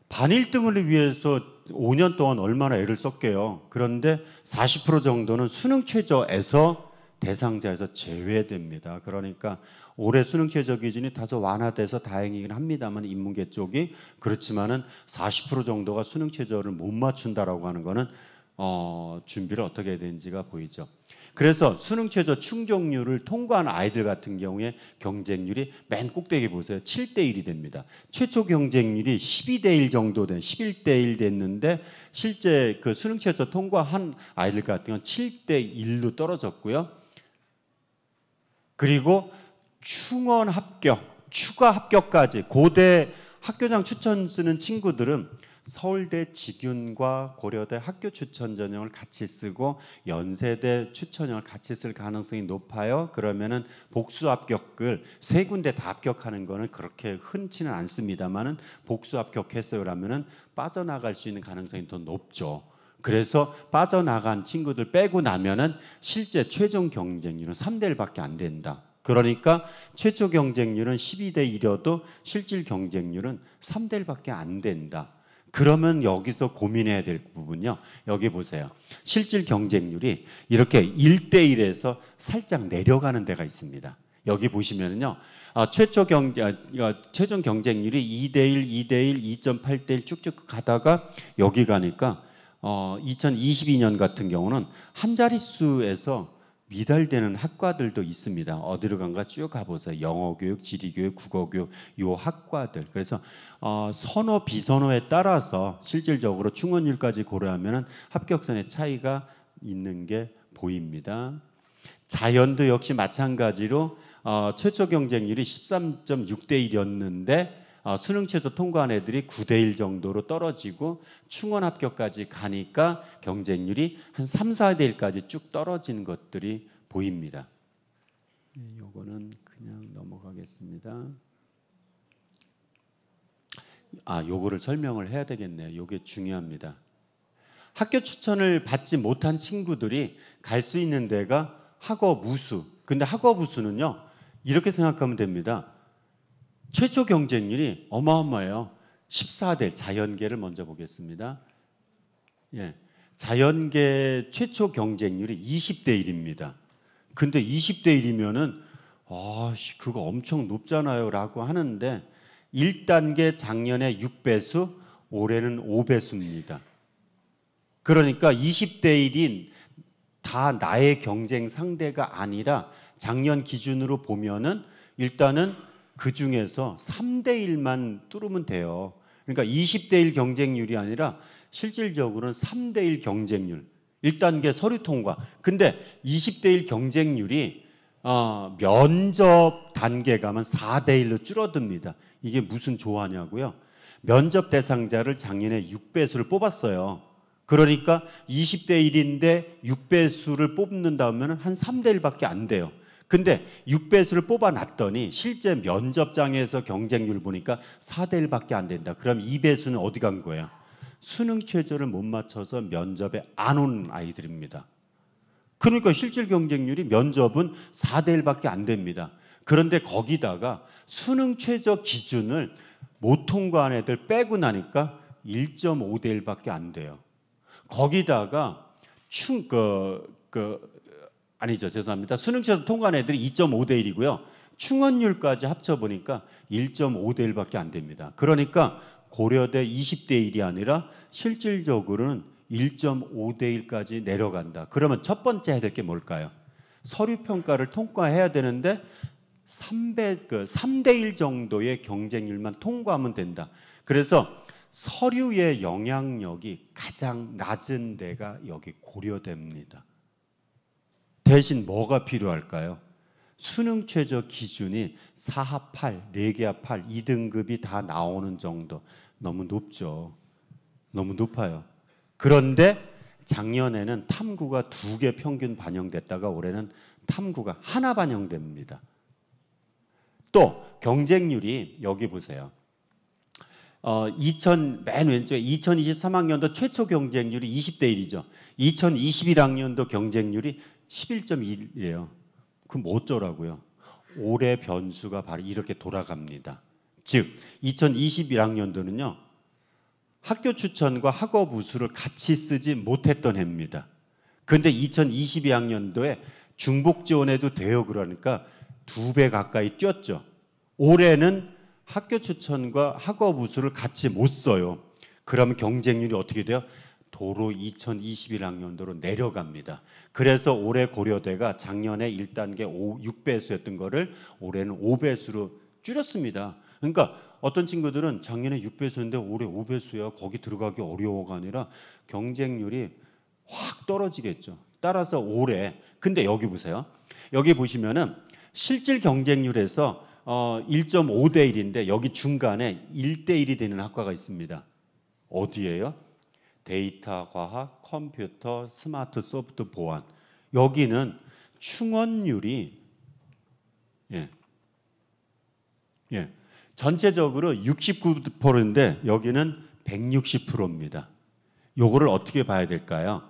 반 1등을 위해서 5년 동안 얼마나 애를 썼게요. 그런데 40% 정도는 수능 최저에서 대상자에서 제외됩니다. 그러니까 올해 수능 최저 기준이 다소 완화돼서 다행이긴 합니다만 인문계 쪽이 그렇지만은 40% 정도가 수능 최저를 못 맞춘다라고 하는 거는 준비를 어떻게 해야 되는지가 보이죠. 그래서 수능 최저 충족률을 통과한 아이들 같은 경우에 경쟁률이 맨 꼭대기 보세요. 7대1이 됩니다. 최초 경쟁률이 12대1 정도 된 11대1 됐는데 실제 그 수능 최저 통과한 아이들 같은 경우는 7대1로 떨어졌고요. 그리고 충원 합격, 추가 합격까지 고대 학교장 추천 쓰는 친구들은 서울대 직윤과 고려대 학교 추천 전형을 같이 쓰고 연세대 추천형을 같이 쓸 가능성이 높아요. 그러면은 복수 합격을 세 군데 다 합격하는 거는 그렇게 흔치는 않습니다만은 복수 합격했어요라면은 빠져나갈 수 있는 가능성이 더 높죠. 그래서 빠져나간 친구들 빼고 나면은 실제 최종 경쟁률은 3대1밖에 안 된다. 그러니까 최초 경쟁률은 12대1이어도 실질 경쟁률은 3대1밖에 안 된다. 그러면 여기서 고민해야 될 부분요. 여기 보세요. 실질 경쟁률이 이렇게 1대1에서 살짝 내려가는 데가 있습니다. 여기 보시면은요. 최종 경쟁률이 2대1, 2대1, 2.8대1 쭉쭉 가다가 여기 가니까 2022년 같은 경우는 한 자릿수에서 미달되는 학과들도 있습니다. 어디로 간가 쭉 가보세요. 영어교육, 지리교육, 국어교육 요 학과들. 그래서 선호, 비선호에 따라서 실질적으로 충원율까지 고려하면 합격선의 차이가 있는 게 보입니다. 자연도 역시 마찬가지로 최초 경쟁률이 13.6대 1이었는데 수능 최저 통과한 애들이 9대 1 정도로 떨어지고 충원 합격까지 가니까 경쟁률이 한 3, 4대 1까지 쭉 떨어지는 것들이 보입니다. 요거는 그냥 넘어가겠습니다. 요거를 설명을 해야 되겠네요. 요게 중요합니다. 학교 추천을 받지 못한 친구들이 갈 수 있는 데가 학업 우수. 근데 학업 우수는요, 이렇게 생각하면 됩니다. 최초 경쟁률이 어마어마해요. 14대 자연계를 먼저 보겠습니다. 예, 자연계 최초 경쟁률이 20대 1입니다. 근데 20대 1이면은 그거 엄청 높잖아요 라고 하는데 1단계 작년에 6배수, 올해는 5배수입니다. 그러니까 20대 1인 다 나의 경쟁 상대가 아니라 작년 기준으로 보면은 일단은 그 중에서 3대 1만 뚫으면 돼요. 그러니까 20대 1 경쟁률이 아니라 실질적으로는 3대 1 경쟁률. 1단계 서류 통과. 근데 20대 1 경쟁률이 면접 단계 가면 4대 1로 줄어듭니다. 이게 무슨 조화냐고요? 면접 대상자를 작년에 6배수를 뽑았어요. 그러니까 20대 1인데 6배수를 뽑는다면 한 3대 1밖에 안 돼요. 근데 6배수를 뽑아놨더니 실제 면접장에서 경쟁률 보니까 4대 1밖에 안 된다. 그럼 2배수는 어디 간 거예요? 수능 최저를 못 맞춰서 면접에 안 온 아이들입니다. 그러니까 실질 경쟁률이 면접은 4대 1밖에 안 됩니다. 그런데 거기다가 수능 최저 기준을 못 통과한 애들 빼고 나니까 1.5대 1밖에 안 돼요. 거기다가 죄송합니다. 수능 최저 통과한 애들이 2.5대 1이고요. 충원율까지 합쳐보니까 1.5대 1밖에 안 됩니다. 그러니까 고려대 20대 1이 아니라 실질적으로는 1.5대 1까지 내려간다. 그러면 첫 번째 해야 될 게 뭘까요? 서류 평가를 통과해야 되는데 3대 1 정도의 경쟁률만 통과하면 된다. 그래서 서류의 영향력이 가장 낮은 데가 여기 고려대입니다. 대신 뭐가 필요할까요? 수능 최저 기준이 4합 8, 4개 합 8, 2등급이 다 나오는 정도. 너무 높죠. 너무 높아요. 그런데 작년에는 탐구가 2개 평균 반영됐다가 올해는 탐구가 하나 반영됩니다. 또 경쟁률이 여기 보세요. 맨 왼쪽에 2023학년도 최초 경쟁률이 20대 1이죠. 2021학년도 경쟁률이 11.1이에요. 그럼 뭐 어쩌라고요? 올해 변수가 바로 이렇게 돌아갑니다. 즉 2021학년도는요. 학교 추천과 학업 우수를 같이 쓰지 못했던 해입니다. 그런데 2022학년도에 중복 지원해도 돼요. 그러니까 2배 가까이 뛰었죠. 올해는 학교 추천과 학업 우수를 같이 못 써요. 그러면 경쟁률이 어떻게 돼요? 도로 2021학년도로 내려갑니다. 그래서 올해 고려대가 작년에 1단계 6배수였던 거를 올해는 5배수로 줄였습니다. 그러니까 어떤 친구들은 작년에 6배수인데 올해 5배수야. 거기 들어가기 어려워가 아니라 경쟁률이 확 떨어지겠죠. 따라서 올해 근데 여기 보세요. 여기 보시면은 실질 경쟁률에서 1.5대 1인데 여기 중간에 1대 1이 되는 학과가 있습니다. 어디예요? 데이터, 과학, 컴퓨터, 스마트, 소프트, 보안. 여기는 충원율이 전체적으로 69%인데 여기는 160%입니다. 요거를 어떻게 봐야 될까요?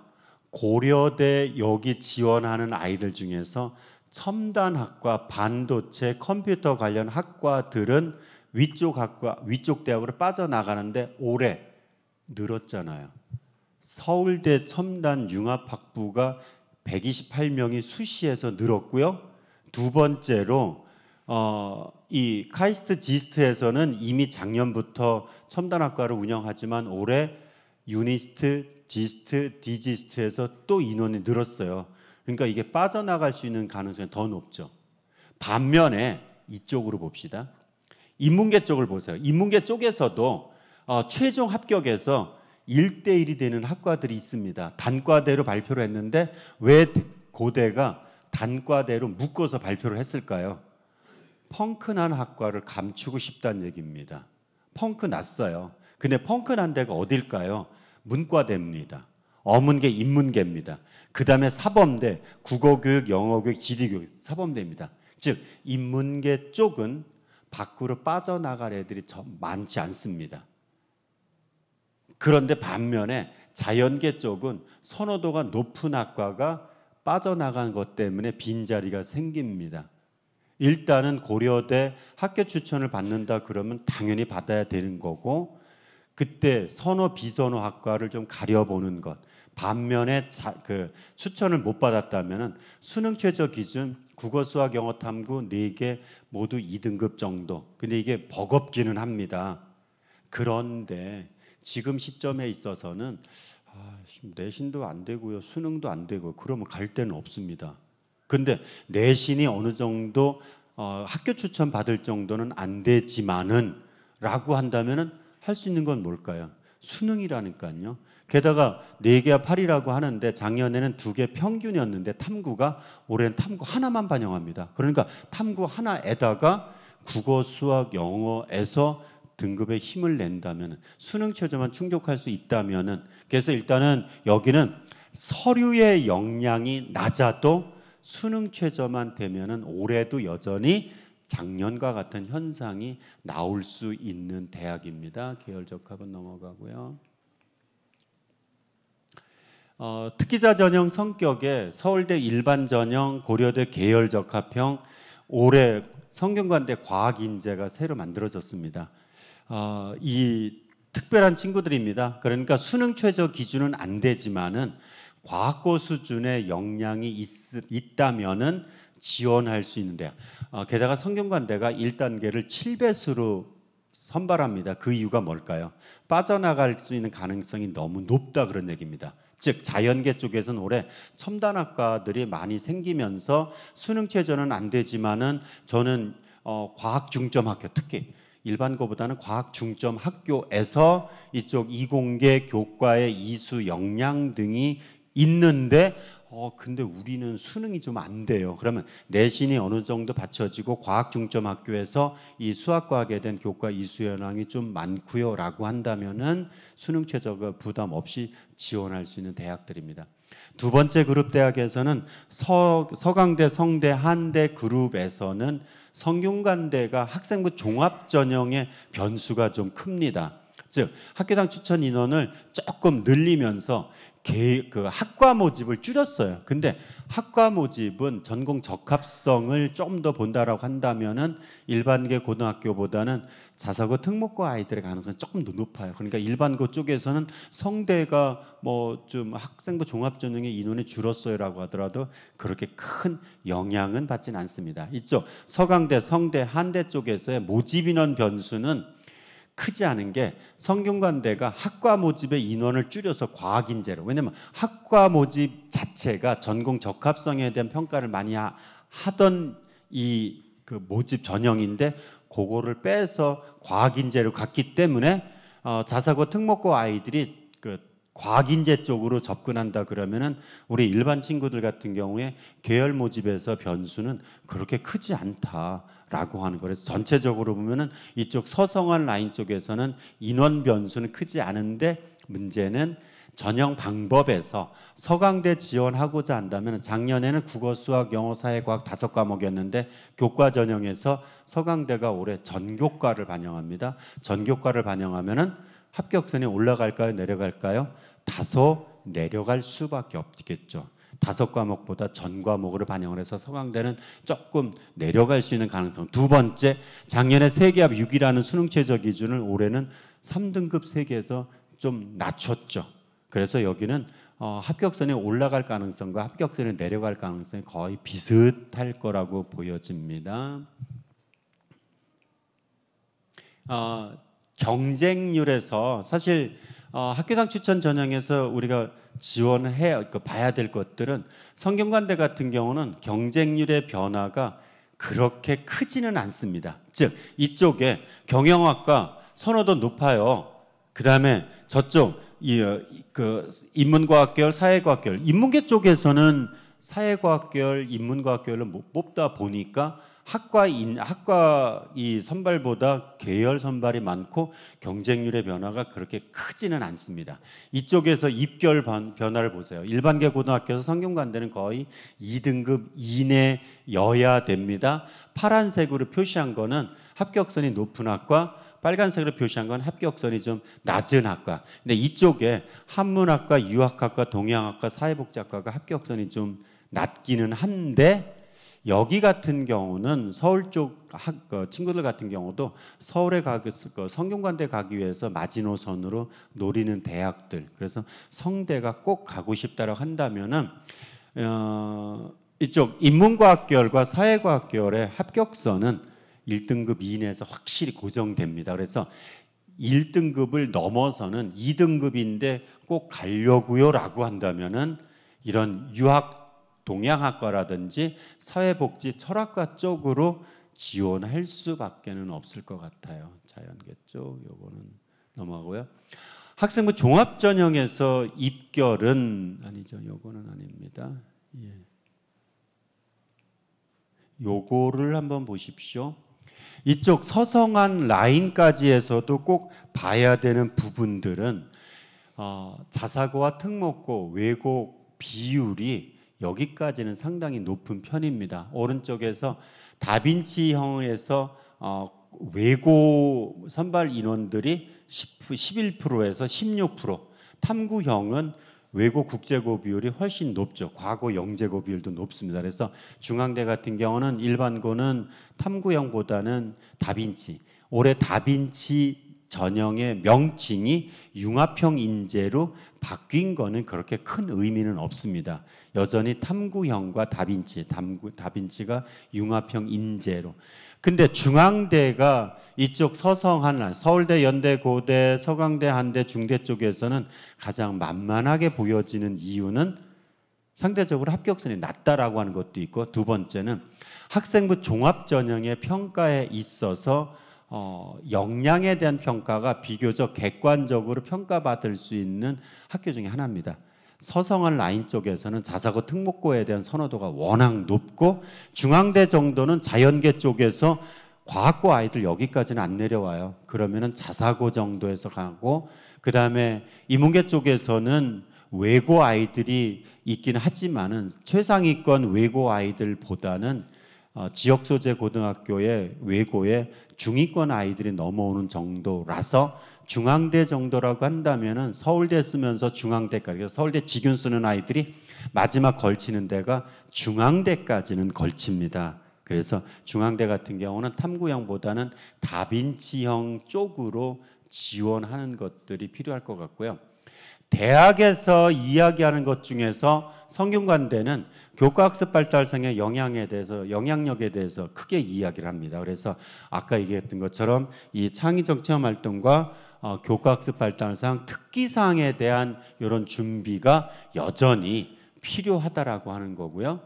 고려대 여기 지원하는 아이들 중에서 첨단학과, 반도체, 컴퓨터 관련 학과들은 위쪽 대학으로 빠져나가는데 올해 늘었잖아요. 서울대 첨단 융합학부가 128명이 수시에서 늘었고요. 두 번째로 이 카이스트 지스트에서는 이미 작년부터 첨단학과를 운영하지만 올해 유니스트, 지스트, 디지스트에서 또 인원이 늘었어요. 그러니까 이게 빠져나갈 수 있는 가능성이 더 높죠. 반면에 이쪽으로 봅시다. 인문계 쪽을 보세요. 인문계 쪽에서도 최종 합격에서 1대1이 되는 학과들이 있습니다. 단과대로 발표를 했는데 왜 고대가 단과대로 묶어서 발표를 했을까요? 펑크난 학과를 감추고 싶다는 얘기입니다. 펑크 났어요. 근데 펑크 난 데가 어딜까요? 문과대입니다. 어문계, 인문계입니다. 그 다음에 사범대, 국어교육, 영어교육, 지리교육, 사범대입니다. 즉 인문계 쪽은 밖으로 빠져나갈 애들이 많지 않습니다. 그런데 반면에 자연계 쪽은 선호도가 높은 학과가 빠져나간 것 때문에 빈자리가 생깁니다. 일단은 고려대 학교 추천을 받는다 그러면 당연히 받아야 되는 거고, 그때 선호 비선호 학과를 좀 가려보는 것. 반면에 추천을 못 받았다면 수능 최저 기준 국어 수학 영어 탐구 4개 모두 2등급 정도. 근데 이게 버겁기는 합니다. 그런데 지금 시점에 있어서는 내신도 안 되고요, 수능도 안 되고 그러면 갈 데는 없습니다. 근데 내신이 어느 정도 학교 추천 받을 정도는 안 되지만은 라고 한다면은 할 수 있는 건 뭘까요? 수능이라니까요. 게다가 4개와 8이라고 하는데 작년에는 2개 평균이었는데 탐구가 올해는 탐구 하나만 반영합니다. 그러니까 탐구 하나에다가 국어, 수학, 영어에서 등급에 힘을 낸다면 수능 최저만 충족할 수 있다면은, 그래서 일단은 여기는 서류의 역량이 낮아도 수능 최저만 되면은 올해도 여전히 작년과 같은 현상이 나올 수 있는 대학입니다. 계열적합은 넘어가고요. 특기자 전형 성격의 서울대 일반 전형, 고려대 계열적합형, 올해 성균관대 과학인재가 새로 만들어졌습니다. 이 특별한 친구들입니다. 그러니까 수능 최저 기준은 안 되지만은 과학고 수준의 역량이 있다면은 지원할 수 있는데, 게다가 성균관대가 1단계를 7배수로 선발합니다. 그 이유가 뭘까요? 빠져나갈 수 있는 가능성이 너무 높다 그런 얘기입니다. 즉 자연계 쪽에서는 올해 첨단학과들이 많이 생기면서 수능 최저는 안 되지만은 저는 과학 중점 학교, 특히 일반고보다는 과학 중점 학교에서 이쪽 이공계 교과의 이수 역량 등이 있는데 근데 우리는 수능이 좀 안 돼요. 그러면 내신이 어느 정도 받쳐지고 과학 중점 학교에서 이 수학과학에 대한 교과 이수 현황이 좀 많고요 라고 한다면은 수능 최저가 부담 없이 지원할 수 있는 대학들입니다. 두 번째 그룹 대학에서는 서강대, 성대, 한대 그룹에서는 성균관대가 학생부 종합 전형의 변수가 좀 큽니다. 즉 학교당 추천 인원을 조금 늘리면서 그 학과 모집을 줄였어요. 근데 학과 모집은 전공 적합성을 좀 더 본다라고 한다면은 일반계 고등학교보다는 자사고 특목고 아이들의 가능성이 조금 더 높아요. 그러니까 일반고 쪽에서는 성대가 뭐 좀 학생부 종합 전형의 인원이 줄었어요라고 하더라도 그렇게 큰 영향은 받지는 않습니다. 이쪽 서강대, 성대, 한대 쪽에서의 모집 인원 변수는 크지 않은 게 성균관대가 학과 모집의 인원을 줄여서 과학인재로, 왜냐면 학과 모집 자체가 전공 적합성에 대한 평가를 많이 하던 이 그 모집 전형인데 그거를 빼서 과학인재로 갔기 때문에 자사고 특목고 아이들이 그 과학인재 쪽으로 접근한다 그러면은 우리 일반 친구들 같은 경우에 계열 모집에서 변수는 그렇게 크지 않다라고 하는 거예요. 그래서 전체적으로 보면은 이쪽 서성한 라인 쪽에서는 인원 변수는 크지 않은데 문제는 전형 방법에서 서강대 지원하고자 한다면 작년에는 국어, 수학, 영어, 사회과학 5과목이었는데 교과 전형에서 서강대가 올해 전교과를 반영합니다. 전교과를 반영하면은 합격선이 올라갈까요? 내려갈까요? 다소 내려갈 수밖에 없겠죠. 5과목보다 전 과목으로 반영을 해서 서강대는 조금 내려갈 수 있는 가능성. 두 번째, 작년에 세계합 6이라는 수능 최저 기준을 올해는 3등급 세계에서 좀 낮췄죠. 그래서 여기는 합격선이 올라갈 가능성과 합격선이 내려갈 가능성이 거의 비슷할 거라고 보여집니다. 경쟁률에서 사실 학교당 추천 전형에서 우리가 지원해 봐야 될 것들은 성균관대 같은 경우는 경쟁률의 변화가 그렇게 크지는 않습니다. 즉 이쪽에 경영학과 선호도 높아요. 그 다음에 저쪽 인문과학 계열, 사회과학 계열, 인문계 쪽에서는 사회과학 계열, 인문과학 계열을 못 뽑다 보니까 학과 이 선발보다 계열 선발이 많고 경쟁률의 변화가 그렇게 크지는 않습니다. 이쪽에서 입결 변화를 보세요. 일반계 고등학교에서 성균관대는 거의 2등급 이내여야 됩니다. 파란색으로 표시한 거는 합격선이 높은 학과, 빨간색으로 표시한 건 합격선이 좀 낮은 학과. 근데 이쪽에 한문학과, 유학학과, 동양학과, 사회복지학과가 합격선이 좀 낮기는 한데 여기 같은 경우는 서울 쪽 친구들 같은 경우도 서울에 성균관대 가기 위해서 마지노선으로 노리는 대학들, 그래서 성대가 꼭 가고 싶다라고 한다면은 이쪽 인문과학 계열과 사회과학 계열의 합격선은 1등급 이내에서 확실히 고정됩니다. 그래서 1등급을 넘어서는 2등급인데 꼭 가려고요라고 한다면은 이런 유학 동양학과라든지 사회복지 철학과 쪽으로 지원할 수밖에는 없을 것 같아요. 자연계 쪽 요거는 넘어가고요. 학생부 종합전형에서 입결은 아니죠. 요거는 아닙니다. 예. 요거를 한번 보십시오. 이쪽 서성한 라인까지에서도 꼭 봐야 되는 부분들은 자사고와 특목고, 외고 비율이 여기까지는 상당히 높은 편입니다. 오른쪽에서 다빈치형에서 외고 선발 인원들이 11%에서 16%, 탐구형은 외고 국제고 비율이 훨씬 높죠. 과고 영재고 비율도 높습니다. 그래서 중앙대 같은 경우는 일반고는 탐구형보다는 다빈치. 올해 다빈치 전형의 명칭이 융합형 인재로 바뀐 거는 그렇게 큰 의미는 없습니다. 여전히 탐구형과 다빈치가 융합형 인재로. 근데 중앙대가 이쪽 서성한 서울대, 연대, 고대, 서강대, 한대, 중대 쪽에서는 가장 만만하게 보여지는 이유는 상대적으로 합격선이 낮다라고 하는 것도 있고, 두 번째는 학생부 종합전형의 평가에 있어서 역량에 대한 평가가 비교적 객관적으로 평가받을 수 있는 학교 중에 하나입니다. 서성한 라인 쪽에서는 자사고 특목고에 대한 선호도가 워낙 높고, 중앙대 정도는 자연계 쪽에서 과학고 아이들 여기까지는 안 내려와요. 그러면은 자사고 정도에서 가고, 그 다음에 인문계 쪽에서는 외고 아이들이 있긴 하지만은 최상위권 외고 아이들보다는 지역 소재 고등학교의 외고에 중위권 아이들이 넘어오는 정도라서 중앙대 정도라고 한다면은 서울대 쓰면서 중앙대까지, 그래서 서울대 직윤 쓰는 아이들이 마지막 걸치는 데가 중앙대까지는 걸칩니다. 그래서 중앙대 같은 경우는 탐구형보다는 다빈치형 쪽으로 지원하는 것들이 필요할 것 같고요. 대학에서 이야기하는 것 중에서 성균관대는 교과학습 발달성의 영향력에 대해서 크게 이야기를 합니다. 그래서 아까 얘기했던 것처럼 이 창의적 체험 활동과 교과학습 발달상 특기사항에 대한 이런 준비가 여전히 필요하다라고 하는 거고요.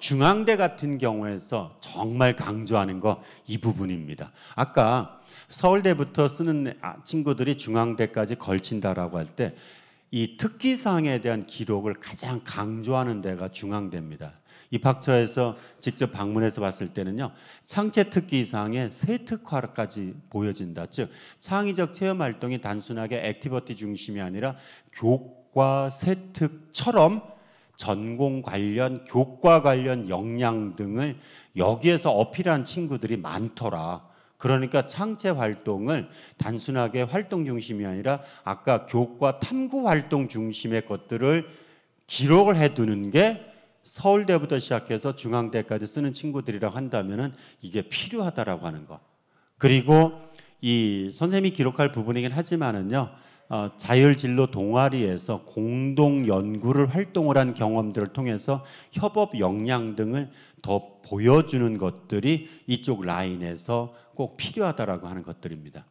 중앙대 같은 경우에서 정말 강조하는 거 이 부분입니다. 아까 서울대부터 쓰는 친구들이 중앙대까지 걸친다라고 할 때 이 특기사항에 대한 기록을 가장 강조하는 데가 중앙대입니다. 입학처에서 직접 방문해서 봤을 때는요, 창체 특기사항의 세특화까지 보여진다. 즉 창의적 체험 활동이 단순하게 액티비티 중심이 아니라 교과 세특처럼 전공 관련, 교과 관련 역량 등을 여기에서 어필한 친구들이 많더라. 그러니까 창체 활동을 단순하게 활동 중심이 아니라 아까 교과 탐구 활동 중심의 것들을 기록을 해두는 게 서울대부터 시작해서 중앙대까지 쓰는 친구들이라고 한다면은 이게 필요하다라고 하는 거. 그리고 이 선생님이 기록할 부분이긴 하지만은요, 자율진로 동아리에서 공동 연구를 활동을 한 경험들을 통해서 협업 역량 등을 더 보여주는 것들이 이쪽 라인에서 꼭 필요하다라고 하는 것들입니다.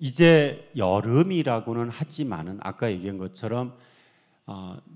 이제 여름이라고는 하지만은 아까 얘기한 것처럼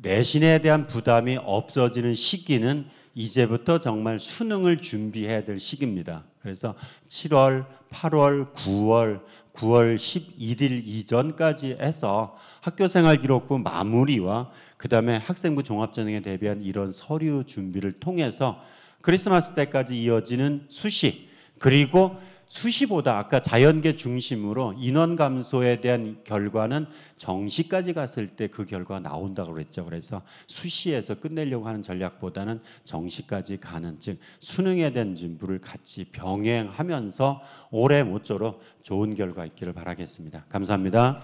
내신에 대한 부담이 없어지는 시기는 이제부터 정말 수능을 준비해야 될 시기입니다. 그래서 7월, 8월, 9월 11일 이전까지 해서 학교생활 기록부 마무리와 그 다음에 학생부 종합전형에 대비한 이런 서류 준비를 통해서 크리스마스 때까지 이어지는 수시, 그리고 수시보다 아까 자연계 중심으로 인원 감소에 대한 결과는 정시까지 갔을 때 그 결과가 나온다고 그랬죠. 그래서 수시에서 끝내려고 하는 전략보다는 정시까지 가는, 즉 수능에 대한 준비를 같이 병행하면서 올해 모쪼록 좋은 결과 있기를 바라겠습니다. 감사합니다.